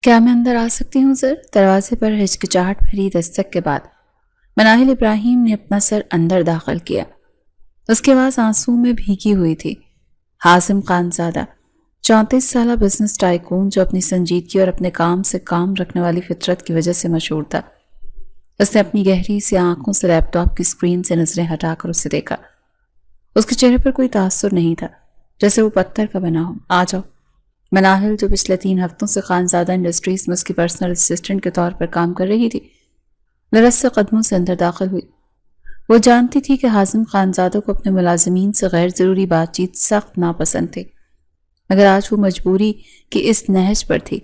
کیا میں اندر آ سکتی ہوں سر؟ دروازے پر ہچکچاہٹ بھری دستک کے بعد مناہل ابراہیم نے اپنا سر اندر داخل کیا۔ اس کی آواز آنسو میں بھیگی ہوئی تھی۔ حازم خانزادہ 34 سالہ بزنس ٹائکون جو اپنی سنجیدگی اور اپنے کام سے کام رکھنے والی فطرت کی وجہ سے مشہور تھا۔ اس نے اپنی گہری سی آنکھوں سے لیپ ٹاپ کی اسکرین سے نظریں ہٹا کر اسے دیکھا۔ اس کے چہرے پر کوئی تاثر نہیں تھا، جیسے وہ پتھر کا بنا ہو۔ آ جاؤ۔ مناہل جو پچھلے 3 ہفتوں سے خانزادہ انڈسٹریز میں اس کی پرسنل اسسٹنٹ کے طور پر کام کر رہی تھی، لرز سے قدموں سے اندر داخل ہوئی۔ وہ جانتی تھی کہ حازم خانزادہ کو اپنے ملازمین سے غیر ضروری بات چیت سخت ناپسند تھی، مگر آج وہ مجبوری کی اس نہج پر تھی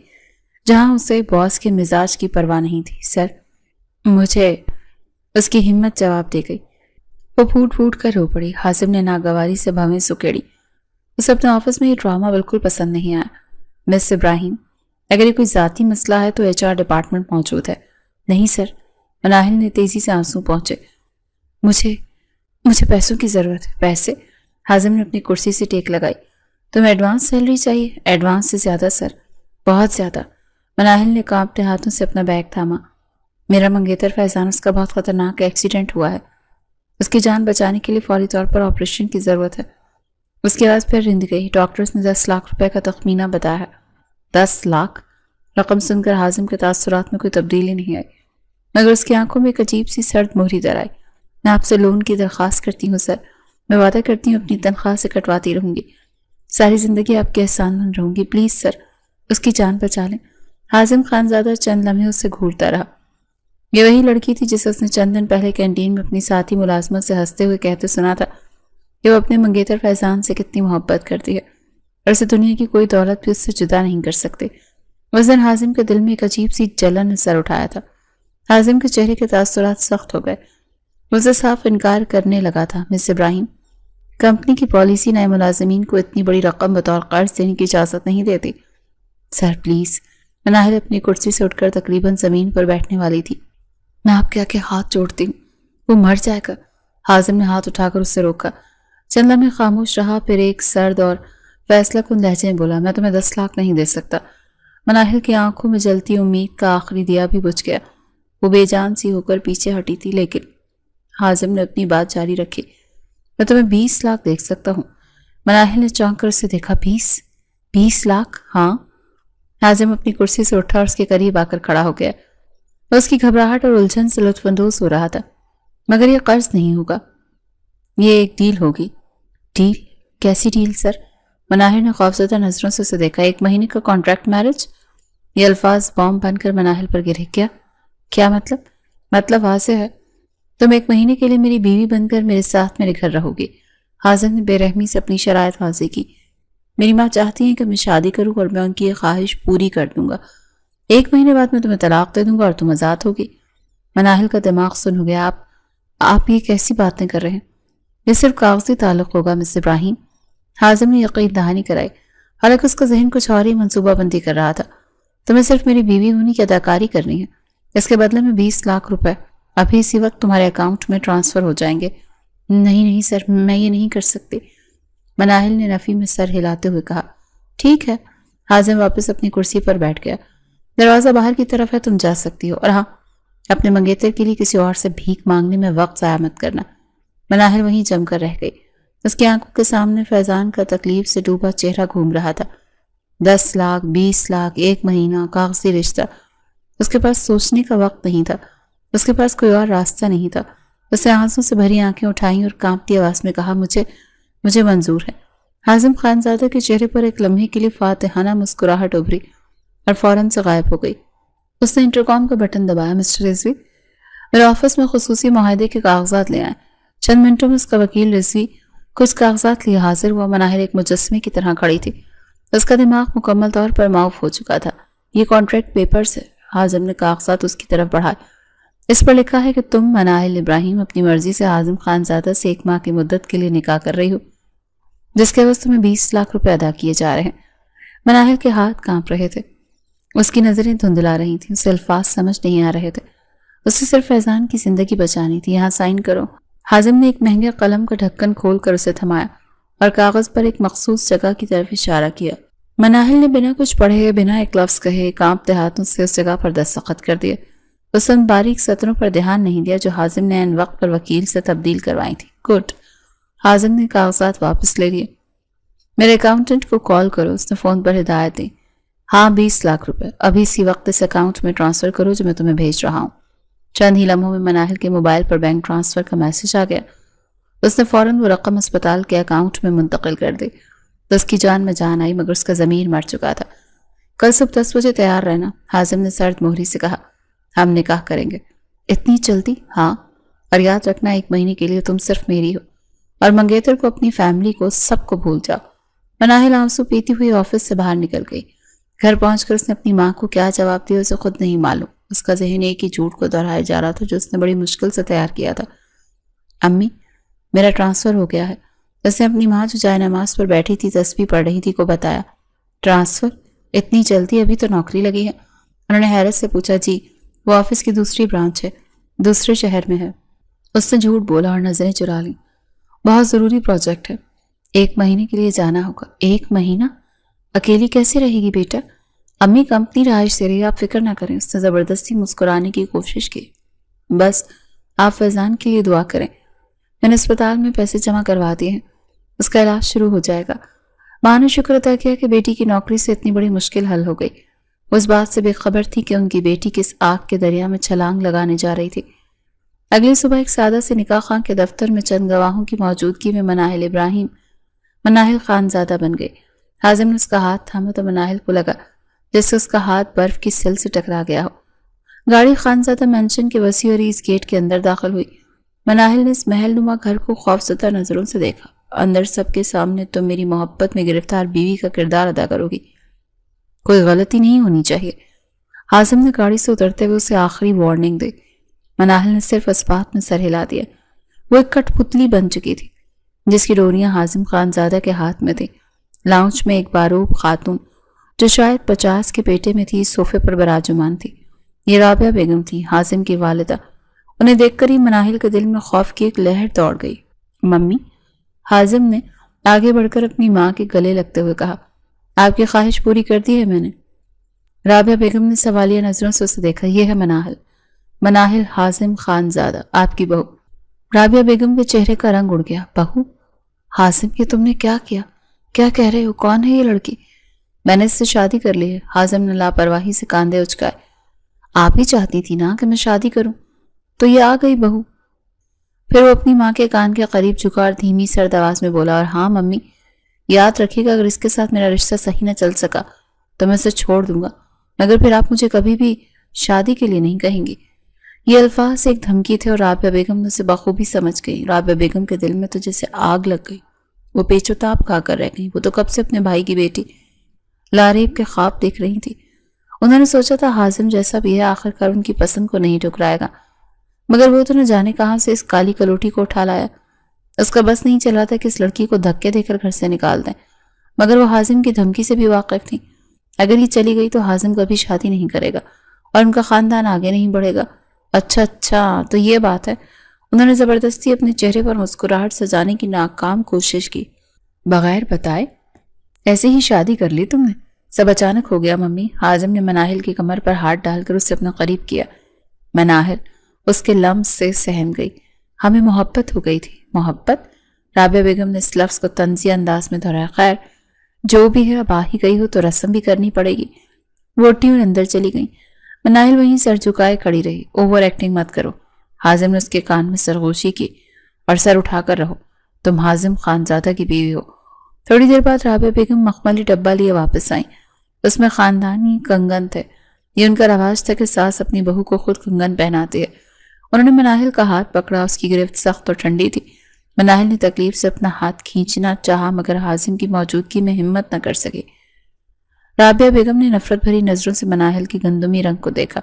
جہاں اسے باس کے مزاج کی پرواہ نہیں تھی۔ سر، مجھے اس کی ہمت جواب دے گئی۔ وہ پھوٹ پھوٹ کر رو پڑی۔ حازم نے ناگواری سے بھویں سکیڑی۔ اسے اپنے آفس میں یہ ڈرامہ بالکل پسند نہیں آیا۔ مس ابراہیم، اگر یہ کوئی ذاتی مسئلہ ہے تو HR ڈپارٹمنٹ موجود ہے۔ نہیں سر، مناہل نے تیزی سے آنسو پہنچے۔ مجھے پیسوں کی ضرورت ہے۔ پیسے؟ حازم نے اپنی کرسی سے ٹیک لگائی۔ تمہیں ایڈوانس سیلری چاہیے؟ ایڈوانس سے زیادہ سر، بہت زیادہ۔ مناہل نے کانپتے ہاتھوں سے اپنا بیگ تھاما۔ میرا منگیتر فیضان، اس کا بہت خطرناک ایکسیڈنٹ ہوا ہے۔ اس کی جان بچانے کے لیے فوری طور پر آپریشن کی ضرورت ہے۔ اس کی آواز پھر رند گئی۔ ڈاکٹرز نے 10 لاکھ روپے کا تخمینہ بتایا۔ 10 لاکھ؟ رقم سن کر حازم کے تاثرات میں کوئی تبدیلی نہیں آئی، مگر اس کی آنکھوں میں ایک عجیب سی سرد مہری در آئی۔ میں آپ سے لون کی درخواست کرتی ہوں سر۔ میں وعدہ کرتی ہوں اپنی تنخواہ سے کٹواتی رہوں گی، ساری زندگی آپ کے احسان مند رہوں گی۔ پلیز سر، اس کی جان بچا لیں۔ حازم خانزادہ چند لمحے اس سے گھورتا رہا۔ یہ وہی لڑکی تھی جسے اس نے چند دن پہلے کینٹین میں اپنی ساتھی ملازمت سے ہنستے ہوئے کہتے سنا تھا کہ وہ اپنے منگیتر فیضان سے کتنی محبت کرتی ہے اور اسے دنیا کی کوئی دولت بھی اس سے جدا نہیں کر سکتے۔ اس دن حازم کے دل میں ایک عجیب سی جلن نے سر اٹھایا تھا۔ حازم کے چہرے کے تاثرات سخت ہو گئے۔ وہ اسے صاف انکار کرنے لگا تھا۔ مس ابراہیم، کمپنی کی پالیسی نئے ملازمین کو اتنی بڑی رقم بطور قرض دینے کی اجازت نہیں دیتی۔ Sir please. مناہل اپنی کرسی سے اٹھ کر تقریباً زمین پر بیٹھنے والی تھی۔ میں آپ کے آگے ہاتھ جوڑتی ہوں، وہ مر جائے گا۔ حازم نے ہاتھ اٹھا کر اسے روکا۔ چند لمحے خاموش رہا، پھر ایک سرد اور فیصلہ کن لہجے میں بولا، میں تمہیں 10 لاکھ نہیں دے سکتا۔ مناہل کی آنکھوں میں جلتی امید کا آخری دیا بھی بجھ گیا۔ وہ بے جان سی ہو کر پیچھے ہٹی تھی، لیکن حازم نے اپنی بات جاری رکھی۔ میں تمہیں 20 لاکھ دے سکتا ہوں۔ مناہل نے چونک کر اسے دیکھا۔ 20 لاکھ؟ ہاں۔ حازم اپنی کرسی سے اٹھا اور اس کے قریب آ کر کھڑا ہو گیا۔ وہ اس کی گھبراہٹ اور الجھن سے لطف اندوز ہو رہا تھا۔ مگر یہ قرض نہیں ہوگا، یہ ایک ڈیل ہوگی۔ ڈیل؟ کیسی ڈیل سر؟ مناہل نے خوفزدہ نظروں سے اسے دیکھا۔ 1 مہینے کا کانٹریکٹ میرج؟ یہ الفاظ بوم بن کر مناہل پر گرے۔ کیا مطلب؟ مطلب واضح ہے، تم 1 مہینے کے لیے میری بیوی بن کر میرے ساتھ میرے گھر رہو گی۔ حازم نے بے رحمی سے اپنی شرائط واضح کی۔ میری ماں چاہتی ہیں کہ میں شادی کروں اور میں ان کی یہ خواہش پوری کر دوں گا۔ 1 مہینے بعد میں تمہیں طلاق دے دوں گا اور تم آزاد ہوگی۔ مناہل کا دماغ سن ہو گیا۔ آپ یہ کیسی باتیں کر رہے ہیں؟ یہ صرف کاغذی تعلق ہوگا مس ابراہیم۔ حازم نے یقین دہانی کرائی، حالانکہ اس کا ذہن کچھ اور ہی منصوبہ بندی کر رہا تھا۔ تمہیں صرف میری بیوی ہونے کی اداکاری کرنی ہے، اس کے بدلے میں 20 لاکھ روپے ابھی اسی وقت تمہارے اکاؤنٹ میں ٹرانسفر ہو جائیں گے۔ نہیں سر، میں یہ نہیں کر سکتی، مناہل نے نفی میں سر ہلاتے ہوئے کہا۔ ٹھیک ہے۔ حازم واپس اپنی کرسی پر بیٹھ گیا۔ دروازہ باہر کی طرف ہے، تم جا سکتی ہو، اور ہاں، اپنے منگیتر کے لیے کسی اور سے بھیک مانگنے میں وقت ضائع مت کرنا۔ مناہل وہیں جم کر رہ گئی۔ اس کی آنکھوں کے سامنے فیضان کا تکلیف سے ڈوبا چہرہ گھوم رہا تھا۔ 10 لاکھ، 20 لاکھ، 1 مہینہ، کاغذی رشتہ۔ اس کے پاس سوچنے کا وقت نہیں تھا، اس کے پاس کوئی اور راستہ نہیں تھا۔ اس نے آنسوں سے بھری آنکھیں اٹھائیں اور کانپتی آواز میں کہا، مجھے منظور ہے۔ حازم خانزادہ کے چہرے پر ایک لمحے کے لیے فاتحانہ مسکراہٹ ابھری اور فوراً سے غائب ہو گئی۔ اس نے انٹرکام کا بٹن دبایا۔ مسٹر رضوی، میرے آفس میں خصوصی معاہدے کے کاغذات لے آئیں۔ چند منٹوں میں اس کا وکیل رضوی کچھ کاغذات لیے حاضر ہوا۔ مناہل ایک مجسمے کی طرح کھڑی تھی، اس کا دماغ مکمل طور پر معاف ہو چکا تھا۔ یہ کانٹریکٹ پیپرز ہے۔ حازم نے کاغذات اس کی طرف بڑھائے۔ اس پر لکھا ہے کہ تم مناہل ابراہیم اپنی مرضی سے حازم خانزادہ سے 1 ماہ کی مدت کے لیے نکاح کر رہی ہو، جس کے عوض تمہیں 20 لاکھ روپے ادا کیے جا رہے ہیں۔ مناہل کے ہاتھ کانپ رہے تھے، اس کی نظریں دھندلا رہی تھیں، اسے الفاظ سمجھ نہیں آ رہے تھے۔ اسے صرف فیضان کی زندگی بچانی تھی۔ یہاں سائن کرو۔ حازم نے ایک مہنگے قلم کا ڈھکن کھول کر اسے تھمایا اور کاغذ پر ایک مخصوص جگہ کی طرف اشارہ کیا۔ مناہل نے بنا کچھ پڑھے، بنا ایک لفظ کہے، کانپتے ہاتھوں سے اس جگہ پر دستخط کر دیے۔ اس نے باریک سطروں پر دھیان نہیں دیا جو حازم نے عین وقت پر وکیل سے تبدیل کروائی تھی۔ گڈ۔ حازم نے کاغذات واپس لے لیے۔ میرے اکاؤنٹنٹ کو کال کرو، اس نے فون پر ہدایت دی۔ ہاں 20 لاکھ روپے ابھی اسی وقت اس اکاؤنٹ میں ٹرانسفر کرو جو میں تمہیں بھیج رہا ہوں۔ چند ہی لمحوں میں مناہل کے موبائل پر بینک ٹرانسفر کا میسج آ گیا۔ اس نے فوراً وہ رقم اسپتال کے اکاؤنٹ میں منتقل کر دی۔ تو اس کی جان میں جان آئی، مگر اس کا ضمیر مر چکا تھا۔ کل صبح 10 بجے تیار رہنا، حازم نے سرد مہری سے کہا۔ ہم نکاح کریں گے۔ اتنی جلدی؟ ہاں، اور یاد رکھنا 1 مہینے کے لیے تم صرف میری ہو، اور منگیتر کو، اپنی فیملی کو، سب کو بھول جاؤ۔ مناہل آنسو پیتی ہوئی آفس سے باہر نکل گئی۔ گھر پہنچ کر اس نے اپنی ماں کو کیا جواب دیا اسے خود نہیں معلوم۔ اس کا ذہن ایک ہی جھوٹ کو دہرائے جا رہا تھا جو اس نے بڑی مشکل سے تیار کیا تھا۔ امی، میرا ٹرانسفر ہو گیا ہے۔ اس نے اپنی ماں جو جائے نماز پر بیٹھی تھی تسبیح پڑھ رہی تھی کو بتایا۔ ٹرانسفر؟ اتنی جلدی؟ ابھی تو نوکری لگی ہے۔ انہوں نے حیرت سے پوچھا۔ جی، وہ آفس کی دوسری برانچ ہے، دوسرے شہر میں ہے۔ اس نے جھوٹ بولا اور نظریں چرا لیں۔ بہت ضروری پروجیکٹ ہے، 1 مہینے کے لیے جانا ہوگا۔ 1 مہینہ؟ اکیلی کیسے رہے گی بیٹا؟ امی کمپنی رہائش دے رہی ہے، آپ فکر نہ کریں۔ اس نے زبردستی مسکرانے کی کوشش کی۔ بس آپ فیضان کے لیے دعا کریں، میں نے اسپتال میں پیسے جمع کروا دیے ہیں، اس کا علاج شروع ہو جائے گا۔ ماں نے شکر ادا کیا کہ بیٹی کی نوکری سے اتنی بڑی مشکل حل ہو گئی۔ وہ اس بات سے بے خبر تھی کہ ان کی بیٹی کس آگ کے دریا میں چھلانگ لگانے جا رہی تھی۔ اگلی صبح ایک سادہ سے نکاح خاں کے دفتر میں چند گواہوں کی موجودگی میں مناہل خانزادہ بن گئی۔ حازم نے اس کا ہاتھ تھاما تو مناہل کو لگا جیسے اس کا ہاتھ برف کی سل سے ٹکرا گیا ہو۔ گاڑی خانزادہ مینشن کے وسیع اور اس گیٹ کے اندر داخل ہوئی۔ مناہل نے اس محل نما گھر کو خوفزدہ نظروں سے دیکھا۔ اندر سب کے سامنے تم میری محبت میں گرفتار بیوی کا کردار ادا کرو گی، کوئی غلطی نہیں ہونی چاہیے۔ حازم نے گاڑی سے اترتے ہوئے اسے آخری وارننگ دی۔ مناہل نے صرف اس بات میں سر ہلا دیا۔ وہ ایک کٹ پتلی بن چکی تھی جس کی ڈوریاں حازم خانزادہ کے ہاتھ میں تھیں۔ لاؤنج میں ایک باروب خاتون جو شاید 50 کے پیٹے میں تھی صوفے پر براجمان تھی۔ یہ رابعہ بیگم تھی، حازم کی والدہ۔ انہیں دیکھ کر ہی مناہل کے دل میں خوف کی ایک لہر دوڑ گئی۔ ممی، حازم نے آگے بڑھ کر اپنی ماں کے گلے لگتے ہوئے کہا، آپ کی خواہش پوری کر دی ہے میں نے۔ رابعہ بیگم نے سوالیہ نظروں سے اسے دیکھا۔ یہ ہے مناہل حازم خانزادہ، آپ کی بہو۔ رابعہ بیگم کے چہرے کا رنگ اڑ گیا۔ بہو؟ حازم، یہ تم نے کیا کیا؟ کیا کہہ رہے ہو؟ کون ہے یہ لڑکی؟ میں نے اس سے شادی کر لی ہے۔ حازم نے لاپرواہی سے کاندھے اچکائے۔ آپ ہی چاہتی تھی نا کہ میں شادی کروں، تو یہ آ گئی بہو۔ پھر وہ اپنی ماں کے کان کے قریب جھکا اور دھیمی سرد آواز میں بولا، اور ہاں ممی، یاد رکھیے گا اگر اس کے ساتھ میرا رشتہ صحیح نہ چل سکا تو میں اسے چھوڑ دوں گا، مگر پھر آپ مجھے کبھی بھی شادی کے لیے نہیں کہیں گی۔ یہ الفاظ ایک دھمکی تھے اور رابعہ بیگم نے اسے بخوبی سمجھ گئی۔ رابعہ بیگم کے دل میں تو جیسے آگ لگ گئی۔ وہ پیچ و تاب کھا کر رہ گئی۔ وہ تو کب سے اپنے بھائی کی بیٹی لاریب کے خواب دیکھ رہی تھی۔ انہوں نے سوچا تھا حازم جیسا بھی ہے آخر کار ان کی پسند کو نہیں ٹھکرائے گا، مگر وہ تو نہ جانے کہاں سے اس کالی کلوٹی کو اٹھا لایا۔ اس کا بس نہیں چلا تھا کہ اس لڑکی کو دھکے دے کر گھر سے نکال دیں، مگر وہ حازم کی دھمکی سے بھی واقف تھی۔ اگر یہ چلی گئی تو حازم کبھی شادی نہیں کرے گا اور ان کا خاندان آگے نہیں بڑھے گا۔ اچھا تو یہ بات ہے۔ انہوں نے زبردستی اپنے چہرے پر مسکراہٹ سجانے کی ناکام کوشش کی۔ بغیر بتائے ایسے ہی شادی کر لی تم نے؟ سب اچانک ہو گیا ممی۔ حازم نے مناہل کی کمر پر ہاتھ ڈال کر اسے اپنا قریب کیا۔ مناہل اس کے لمس سے سہم گئی۔ ہمیں محبت ہو گئی تھی۔ محبت؟ رابعہ بیگم نے اس لفظ کو طنزیہ انداز میں دہرایا۔ خیر جو بھی ہے اب آ ہی گئی ہو تو رسم بھی کرنی پڑے گی۔ وہ اٹھی اور اندر چلی گئی۔ مناہل وہیں سر جھکائے کھڑی رہی۔ اوور ایکٹنگ مت کرو۔ حازم نے اس کے کان میں سرگوشی کی۔ اور سر اٹھا کر رہو، تم حازم خانزادہ کی بیوی ہو۔ تھوڑی دیر بعد رابعہ بیگم مخملی ڈبہ لیے واپس آئیں۔ اس میں خاندانی کنگن تھے۔ یہ ان کا رواج تھا کہ ساس اپنی بہو کو خود کنگن پہناتی ہے۔ انہوں نے مناہل کا ہاتھ پکڑا۔ اس کی گرفت سخت اور ٹھنڈی تھی۔ مناہل نے تکلیف سے اپنا ہاتھ کھینچنا چاہا مگر حازم کی موجودگی میں ہمت نہ کر سکی۔ رابعہ بیگم نے نفرت بھری نظروں سے مناہل کی گندمی رنگ کو دیکھا۔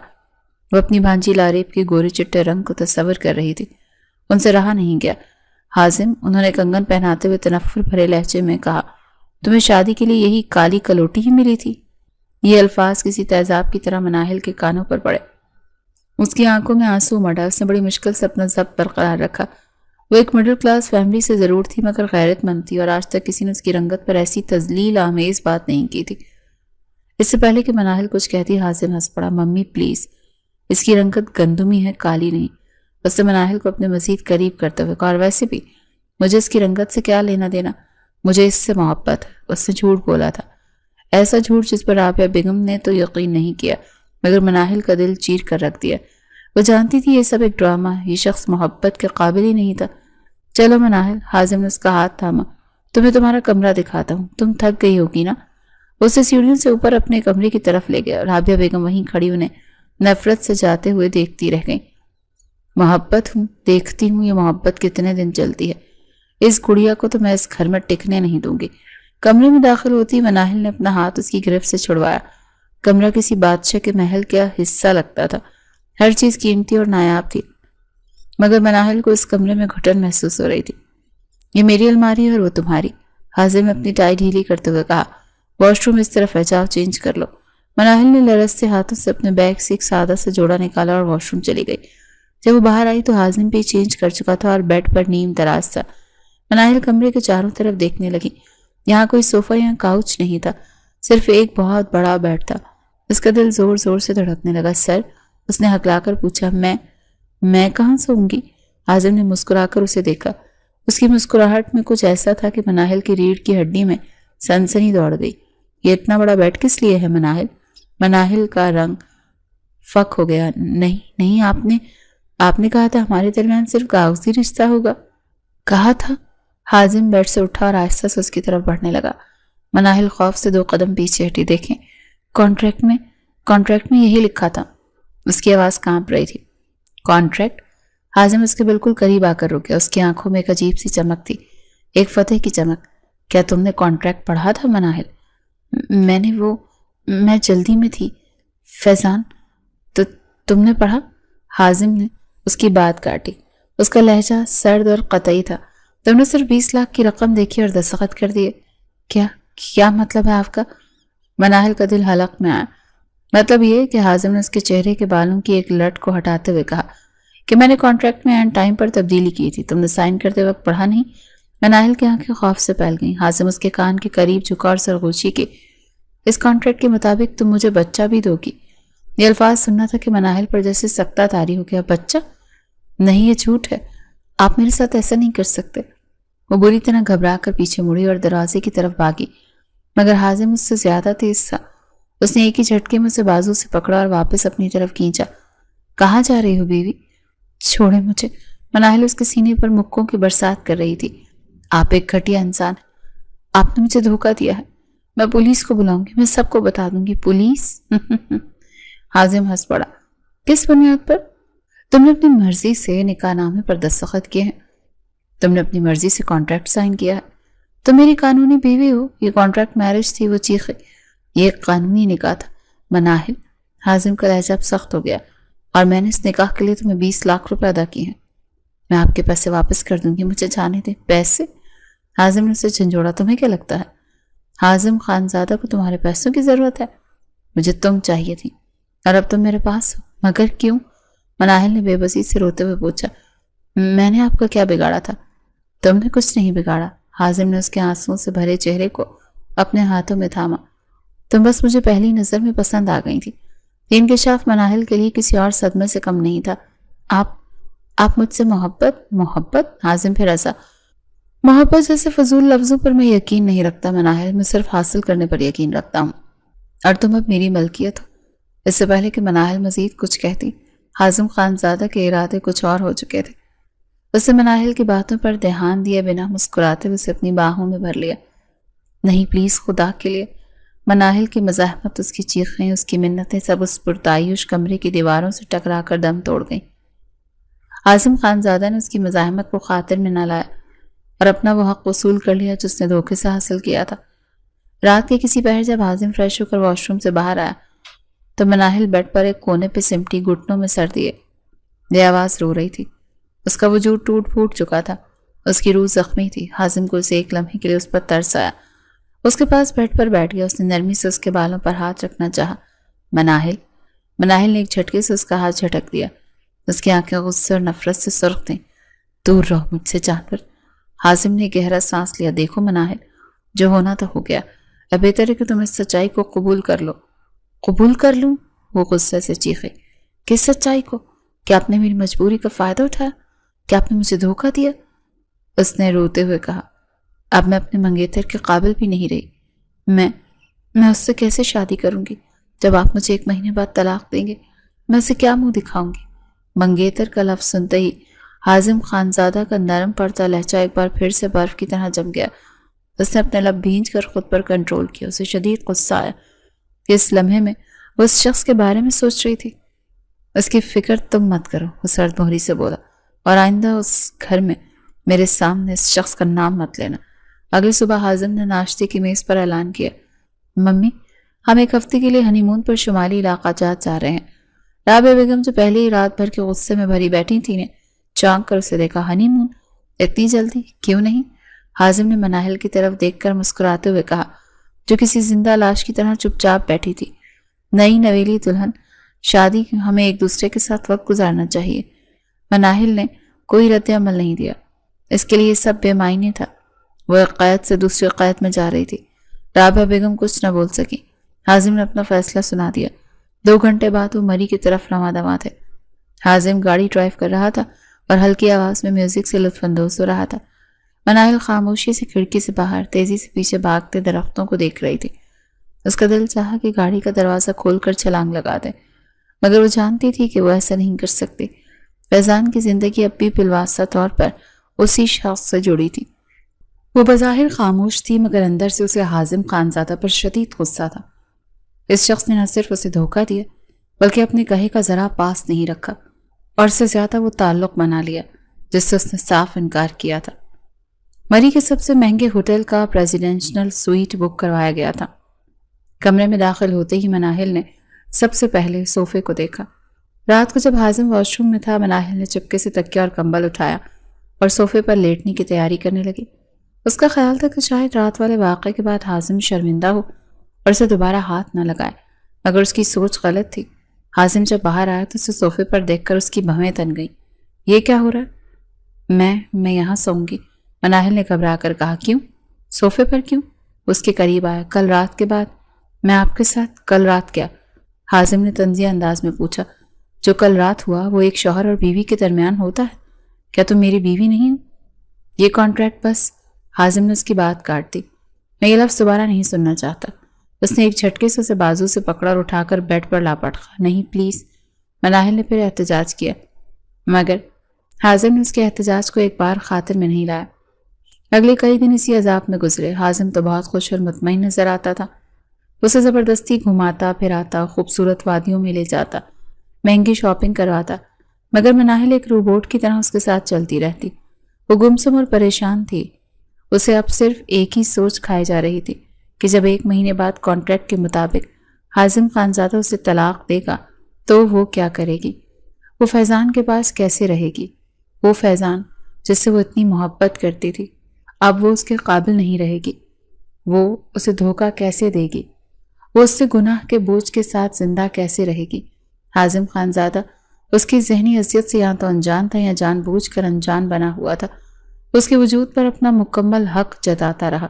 وہ اپنی بھانجی لاریب کے گورے چٹے رنگ کو تصور کر رہی تھی۔ ان سے رہا نہیں گیا۔ حازم، انہوں نے کنگن پہناتے ہوئے تنفر بھرے لہجے میں کہا، تمہیں شادی کے لیے یہی کالی کلوٹی ہی ملی تھی؟ یہ الفاظ کسی تیزاب کی طرح مناہل کے کانوں پر پڑے۔ اس کی آنکھوں میں آنسو مڑا۔ اس نے بڑی مشکل سے اپنا ضبط برقرار رکھا۔ وہ ایک مڈل کلاس فیملی سے ضرور تھی مگر غیرت مند تھی، اور آج تک کسی نے اس کی رنگت پر ایسی تذلیل آمیز بات نہیں کی تھی۔ اس سے پہلے کہ مناہل کچھ کہتی حازم ہنس پڑا۔ ممی پلیز، اس کی رنگت گندمی ہے، کالی نہیں۔ اس نے مناہل کو اپنے مزید قریب کرتے ہوئے کہا، اور ویسے بھی مجھے اس کی رنگت سے کیا لینا دینا، مجھے اس سے محبت ہے۔ اس نے جھوٹ بولا تھا، ایسا جھوٹ جس پر رابعہ بیگم نے تو یقین نہیں کیا، مگر مناہل کا دل چیر کر رکھ دیا۔ وہ جانتی تھی یہ سب ایک ڈرامہ ہے، یہ شخص محبت کے قابل ہی نہیں تھا۔ چلو مناہل، حازم نے اس کا ہاتھ تھاما، تمہیں تمہارا کمرہ دکھاتا ہوں، تم تھک گئی ہوگی نا۔ اسے سیڑھیوں سے اوپر اپنے کمرے کی طرف لے گیا۔ رابعہ بیگم وہیں کھڑی انہیں نفرت سے جاتے ہوئے دیکھتی رہ گئیں۔ محبت ہوں، دیکھتی ہوں یہ محبت کتنے دن چلتی ہے، اس گڑیا کو تو میں اس گھر میں ٹکنے نہیں دوں گی۔ کمرے میں داخل ہوتی مناہل نے اپنا ہاتھ اس کی گرفت سے چھڑوایا۔ کمرہ کسی بادشاہ کے محل کا حصہ لگتا تھا، ہر چیز قیمتی اور نایاب تھی، مگر مناہل کو اس کمرے میں گھٹن محسوس ہو رہی تھی۔ یہ میری الماری ہے اور وہ تمہاری، حازم نے اپنی ٹائی ڈھیلی کرتے ہوئے کہا۔ واش روم اس طرف ہے، جاؤ چینج کر لو۔ مناہل نے لرزتے ہاتھوں سے اپنے بیگ سے ایک سادہ سا جوڑا نکالا اور واش روم چلی گئی۔ جب وہ باہر آئی تو حازم بھی چینج کر چکا تھا اور بیڈ پر نیم دراز تھا۔ مناہل کمرے کے چاروں طرف دیکھنے لگی۔ یہاں کوئی صوفہ یا کاؤچ نہیں تھا، صرف ایک بہت بڑا بیڈ تھا۔ اس کا دل زور زور سے دھڑکنے لگا۔ سر، اس نے ہکلا کر پوچھا۔ میں کہاں سوؤں گی؟ حازم نے مسکرا کر اسے دیکھا۔ اس کی مسکراہٹ میں کچھ ایسا تھا کہ مناہل کی ریڑھ کی ہڈی میں سنسنی دوڑ گئی۔ یہ اتنا بڑا بیڈ کس لیے ہے مناہل؟ مناہل کا رنگ فک ہو گیا۔ نہیں، آپ نے کہا تھا ہمارے درمیان صرف کاغذی رشتہ ہوگا۔ کہا تھا؟ حازم بیڈ سے اٹھا اور آہستہ سے اس کی طرف بڑھنے لگا۔ مناہل خوف سے 2 قدم پیچھے ہٹی۔ دیکھیں، کانٹریکٹ میں یہی لکھا تھا۔ اس کی آواز کانپ رہی تھی۔ کانٹریکٹ؟ حازم اس کے بالکل قریب آ کر رکے۔ اس کی آنکھوں میں ایک عجیب سی چمک تھی، ایک فتح کی چمک۔ کیا تم نے کانٹریکٹ پڑھا تھا مناہل؟ میں جلدی میں تھی فیضان۔ تو تم نے پڑھا؟ حازم نے اس کی بات کاٹی۔ اس کا لہجہ سرد اور قطعی تھا۔ تم نے صرف 20 لاکھ کی رقم دیکھی اور دستخط کر دیے؟ کیا مطلب ہے آپ کا؟ مناہل کا دل حلق میں آیا۔ مطلب یہ کہ حازم نے اس کے چہرے کے بالوں کی ایک لٹ کو ہٹاتے ہوئے کہا کہ میں نے کانٹریکٹ میں اینڈ ٹائم پر تبدیلی کی تھی، تم نے سائن کرتے وقت پڑھا نہیں؟ مناہل کی آنکھیں خوف سے پھیل گئیں۔ حازم اس کے کان کے قریب جھکا اور سرگوشی کی۔ اس کانٹریکٹ کے مطابق تم مجھے بچہ بھی دو گی؟ یہ الفاظ سننا تھا کہ مناہل پر جیسے سکتہ طاری ہو گیا۔ بچہ؟ نہیں، یہ جھوٹ ہے، آپ میرے ساتھ ایسا نہیں کر سکتے۔ وہ بری طرح گھبرا کر پیچھے مڑی اور دروازے کی طرف بھاگی، مگر حازم اس سے زیادہ تیز تھا۔ اس نے ایک ہی جھٹکے میں اسے بازو سے پکڑا اور واپس اپنی طرف کھینچا۔ کہاں جا رہی ہو بیوی؟ چھوڑے مجھے۔ مناہل اس کے سینے پر مکوں کی برسات کر رہی تھی۔ آپ ایک گھٹیا انسان ہیں، آپ نے مجھے دھوکہ دیا ہے، میں پولیس کو بلاؤں گی، میں سب کو بتا دوں گی۔ پولیس؟ حازم ہنس پڑا۔ کس بنیاد پر؟ تم نے اپنی مرضی سے نکاح نامے پر دستخط کیے ہیں، تم نے اپنی مرضی سے کانٹریکٹ سائن کیا ہے، تم میری قانونی بیوی ہو۔ یہ کانٹریکٹ میرج تھی۔ وہ چیخے۔ یہ ایک قانونی نکاح تھا مناہل۔ حازم کا لہجہ اب سخت ہو گیا۔ اور میں نے اس نکاح کے لیے تمہیں 20 لاکھ روپے ادا کیے ہیں، میں آپ کے پیسے واپس کر دوں گی، مجھے جانے دیں۔ پیسے؟ حازم نے اسے جھنجھوڑا۔ تمہیں کیا لگتا ہے حازم خانزادہ کو تمہارے پیسوں کی ضرورت ہے؟ مجھے تم چاہیے تھی اور اب تم میرے پاس ہو، مگر کیوں؟ مناہل نے بے بسی سے روتے ہوئے پوچھا۔ میں نے آپ کا کیا بگاڑا تھا؟ تم نے کچھ نہیں بگاڑا۔ حازم نے اس کے آنسوؤں سے بھرے چہرے کو اپنے ہاتھوں میں تھاما۔ تم بس مجھے پہلی نظر میں پسند آ گئی تھی۔ یہ انکشاف مناہل کے لیے کسی اور صدمے سے کم نہیں تھا۔ آپ مجھ سے محبت؟ حازم پھر ایسا۔ محبت جیسے فضول لفظوں پر میں یقین نہیں رکھتا مناہل، میں صرف حاصل کرنے پر یقین رکھتا ہوں، اور تم اب میری ملکیت ہو۔ اس سے پہلے کہ مناہل مزید کچھ کہتی، حازم خانزادہ کے ارادے کچھ اور ہو چکے تھے۔ اس نے مناہل کی باتوں پر دھیان دیے بنا مسکراتے ہوئے اسے اپنی باہوں میں بھر لیا۔ نہیں پلیز، خدا کے لیے۔ مناہل کی مزاحمت، اس کی چیخیں، اس کی منتیں سب اس پرتعیش کمرے کی دیواروں سے ٹکرا کر دم توڑ گئیں۔ حازم خانزادہ نے اس کی مزاحمت کو خاطر میں نہ لایا اور اپنا وہ حق وصول کر لیا جو اس نے دھوکے سے حاصل کیا تھا۔ رات کے کسی پہر جب حازم فریش ہو کر واش روم سے باہر آیا تو مناہل بیڈ پر ایک کونے پہ سمٹی، گھٹنوں میں سر دیے بے آواز رو رہی تھی۔ اس کا وجود ٹوٹ پھوٹ چکا تھا، اس کی روح زخمی تھی۔ حازم کو اسے ایک لمحے کے لیے اس پر ترس آیا۔ اس کے پاس بیڈ پر بیٹھ گیا۔ اس نے نرمی سے اس کے بالوں پر ہاتھ رکھنا چاہا۔ مناہل نے ایک جھٹکے سے اس کا ہاتھ جھٹک دیا۔ اس کی آنکھیں غصے اور نفرت سے سرخ تھیں۔ دور رہو مجھ سے جانور۔ حازم نے گہرا سانس لیا۔ دیکھو مناہل، جو ہونا تو ہو گیا، اب بہتر ہے کہ تم اس سچائی کو قبول کر لو۔ قبول کر لوں؟ وہ غصے سے چیخے۔ کس سچائی کو؟ کیا آپ نے میری مجبوری کا فائدہ اٹھایا؟ کیا آپ نے مجھے دھوکہ دیا؟ اس نے روتے ہوئے کہا، اب میں اپنے منگیتر کے قابل بھی نہیں رہی۔ میں اس سے کیسے شادی کروں گی جب آپ مجھے 1 مہینے بعد طلاق دیں گے؟ میں اسے کیا منہ دکھاؤں گی؟ منگیتر کا لفظ سنتے ہی حازم خانزادہ کا نرم پڑتا لہجہ ایک بار پھر سے برف کی طرح جم گیا۔ اس نے اپنے لب بھینچ کر خود پر کنٹرول کیا۔ اسے شدید غصہ آیا کہ اس لمحے میں وہ اس شخص کے بارے میں سوچ رہی تھی۔ اس کی فکر تم مت کرو، وہ سرد مہری سے بولا، اور آئندہ اس گھر میں میرے سامنے اس شخص کا نام مت لینا۔ اگلی صبح حازم نے ناشتے کی میز پر اعلان کیا، ممی ہم 1 ہفتے کے لیے ہنی مون پر شمالی علاقہ جات جا رہے ہیں۔ رابعہ بیگم جو پہلے ہی رات بھر کے غصے میں بھری بیٹھی تھی نے چونک کر اسے دیکھا۔ ہنی مون؟ اتنی جلدی؟ کیوں نہیں؟ حازم نے مناہل کی طرف دیکھ کر مسکراتے ہوئے کہا، جو کسی زندہ لاش کی طرح چپ چاپ بیٹھی تھی۔ نئی نویلی دلہن، شادی ہمیں ایک دوسرے کے ساتھ وقت گزارنا چاہیے۔ مناہل نے کوئی رد عمل نہیں دیا۔ اس کے لیے سب بے معنی تھا۔ وہ ایک قید سے دوسری قید میں جا رہی تھی۔ رابعہ بیگم کچھ نہ بول سکی۔ حازم نے اپنا فیصلہ سنا دیا۔ 2 گھنٹے بعد وہ مری کی طرف رواں دواں تھے۔ حازم گاڑی ڈرائیو کر رہا تھا اور ہلکی آواز میں میوزک سے لطف اندوز ہو رہا تھا۔ مناہل خاموشی سے کھڑکی سے باہر تیزی سے پیچھے بھاگتے درختوں کو دیکھ رہی تھی۔ اس کا دل چاہا کہ گاڑی کا دروازہ کھول کر چھلانگ لگا دے، مگر وہ جانتی تھی کہ وہ ایسا نہیں کر سکتی۔ فیضان کی زندگی اب بھی بالواسطہ طور پر اسی شخص سے جڑی تھی۔ وہ بظاہر خاموش تھی مگر اندر سے اسے حازم خانزادہ پر شدید غصہ تھا۔ اس شخص نے نہ صرف اسے دھوکہ دیا بلکہ اپنے کہے کا ذرا پاس نہیں رکھا، اور سے زیادہ وہ تعلق بنا لیا جس سے اس نے صاف انکار کیا تھا۔ مری کے سب سے مہنگے ہوٹل کا پریزیڈنشل سویٹ بک کروایا گیا تھا۔ کمرے میں داخل ہوتے ہی مناہل نے سب سے پہلے صوفے کو دیکھا۔ رات کو جب حازم واش روم میں تھا، مناہل نے چپکے سے تکیہ اور کمبل اٹھایا اور صوفے پر لیٹنے کی تیاری کرنے لگی۔ اس کا خیال تھا کہ شاید رات والے واقعے کے بعد حازم شرمندہ ہو اور اسے دوبارہ ہاتھ نہ لگائے، مگر اس کی سوچ غلط تھی۔ حازم جب باہر آیا تو اسے صوفے پر دیکھ کر اس کی بھویں تن گئیں۔ یہ کیا ہو رہا ہے؟ میں یہاں سوؤں گی، مناہل نے گھبرا کر کہا۔ کیوں؟ صوفے پر کیوں؟ اس کے قریب آیا۔ کل رات کے بعد میں آپ کے ساتھ؟ کل رات کیا؟ حازم نے طنزیہ انداز میں پوچھا۔ جو کل رات ہوا وہ ایک شوہر اور بیوی کے درمیان ہوتا ہے۔ کیا تم میری بیوی نہیں ہو؟ یہ کانٹریکٹ بس۔ حازم نے اس کی بات کاٹ دی۔ میں یہ لفظ دوبارہ نہیں سننا چاہتا۔ اس نے ایک جھٹکے سے اسے بازو سے پکڑا اور اٹھا کر بیڈ پر لا پٹکا۔ نہیں پلیز، مناہل نے پھر احتجاج کیا، مگر حازم نے اس کے احتجاج کو ایک بار خاطر میں نہیں لایا۔ اگلے کئی دن اسی عذاب میں گزرے۔ حازم تو بہت خوش اور مطمئن نظر آتا تھا۔ اسے زبردستی گھماتا پھراتا، خوبصورت وادیوں میں لے جاتا، مہنگی شاپنگ کرواتا، مگر مناہل ایک روبوٹ کی طرح اس کے ساتھ چلتی رہتی۔ وہ گمسم اور پریشان تھی۔ اسے اب صرف ایک ہی سوچ کھائی جا رہی تھی کہ جب 1 مہینے بعد کانٹریکٹ کے مطابق حازم خانزادہ اسے طلاق دے گا تو وہ کیا کرے گی؟ وہ فیضان کے پاس کیسے رہے گی؟ وہ فیضان جس سے وہ اتنی محبت کرتی تھی، اب وہ اس کے قابل نہیں رہے گی۔ وہ اسے دھوکہ کیسے دے گی؟ وہ اس سے گناہ کے بوجھ کے ساتھ زندہ کیسے رہے گی؟ حازم خانزادہ اس کی ذہنی حیثیت سے یا تو انجان تھا یا جان بوجھ کر انجان بنا ہوا تھا۔ اس کے وجود پر اپنا مکمل حق جتاتا رہا۔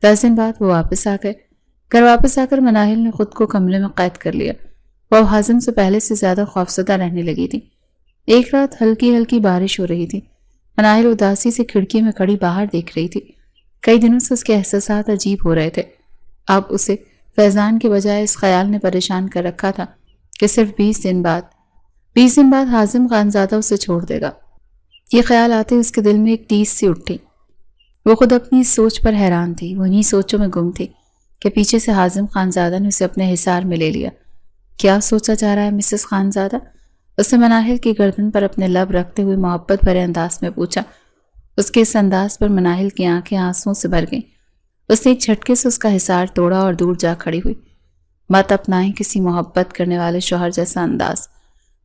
10 دن بعد وہ واپس آ گئے۔ گھر واپس آ کر مناہل نے خود کو کمرے میں قید کر لیا۔ وہ حازم سے پہلے سے زیادہ خوفزدہ رہنے لگی تھی۔ ایک رات ہلکی ہلکی بارش ہو رہی تھی۔ مناہل اداسی سے کھڑکی میں کھڑی باہر دیکھ رہی تھی۔ کئی دنوں سے اس کے احساسات عجیب ہو رہے تھے۔ اب اسے فیضان کے بجائے اس خیال نے پریشان کر رکھا تھا کہ صرف 20 دن بعد حازم خانزادہ اسے چھوڑ دے گا۔ یہ خیال آتے اس کے دل میں ایک ٹیس سی اٹھی۔ وہ خود اپنی سوچ پر حیران تھی۔ وہ انہی سوچوں میں گم تھی کہ پیچھے سے حازم خانزادہ نے اسے اپنے حصار میں لے لیا۔ کیا سوچا جا رہا ہے مسز خانزادہ؟ اس نے مناہل کی گردن پر اپنے لب رکھتے ہوئے محبت بھرے انداز میں پوچھا۔ اس کے اس انداز پر مناہل کی آنکھیں آنسوؤں سے بھر گئیں۔ اس نے ایک جھٹکے سے اس کا حصار توڑا اور دور جا کھڑی ہوئی۔ مت اپنائیں کسی محبت کرنے والے شوہر جیسا انداز۔